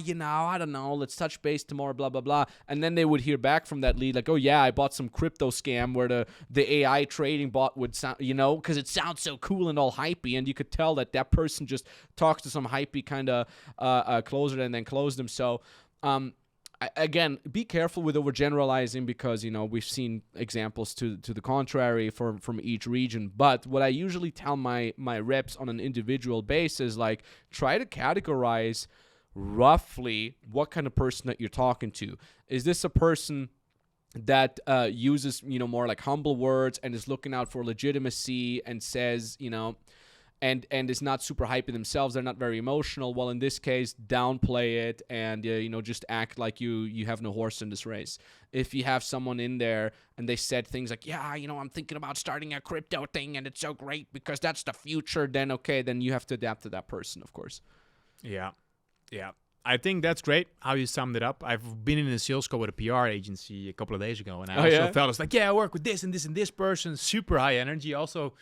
don't know, let's touch base tomorrow, blah, blah, blah. And then they would hear back from that lead, like, oh yeah, I bought some crypto scam where the AI trading bot would sound, because it sounds so cool and all hypey, and you could tell that person just talks to some hypey kind of closer and then closed them. So, again, be careful with overgeneralizing, because we've seen examples to the contrary from each region. But what I usually tell my reps on an individual basis, like, try to categorize roughly what kind of person that you're talking to. Is this a person that uses more like humble words and is looking out for legitimacy and says and is not super hyping themselves, they're not very emotional? Well, in this case, downplay it and just act like you have no horse in this race. If you have someone in there and they said things like, yeah, I'm thinking about starting a crypto thing and it's so great because that's the future, then okay, then you have to adapt to that person, of course. Yeah. I think that's great how you summed it up. I've been in a sales call with a PR agency a couple of days ago, and I also felt it's like, yeah, I work with this and this and this person, super high energy. Also,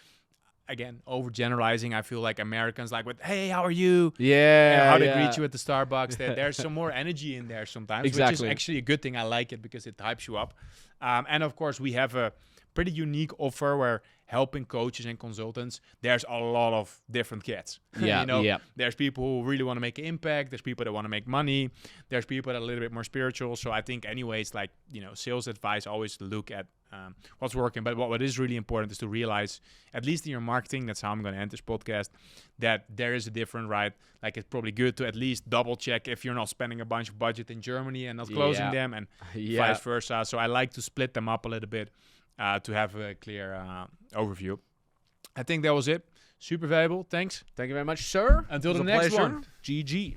again, overgeneralizing. I feel like Americans like with, hey, how are you? Yeah. And how they greet you at the Starbucks. There's some more energy in there sometimes, exactly. Which is actually a good thing. I like it because it hypes you up. And of course, we have a pretty unique offer where helping coaches and consultants, there's a lot of different kids. Yeah, There's people who really want to make an impact. There's people that want to make money. There's people that are a little bit more spiritual. So I think anyways, like, sales advice, always look at what's working. But what is really important is to realize, at least in your marketing, that's how I'm going to end this podcast, that there is a different, right? Like, it's probably good to at least double check if you're not spending a bunch of budget in Germany and not closing them, and vice versa. So I like to split them up a little bit to have a clear overview. I think that was it. Super valuable. Thanks. Thank you very much, sir. Until It the was a next pleasure. one. GG.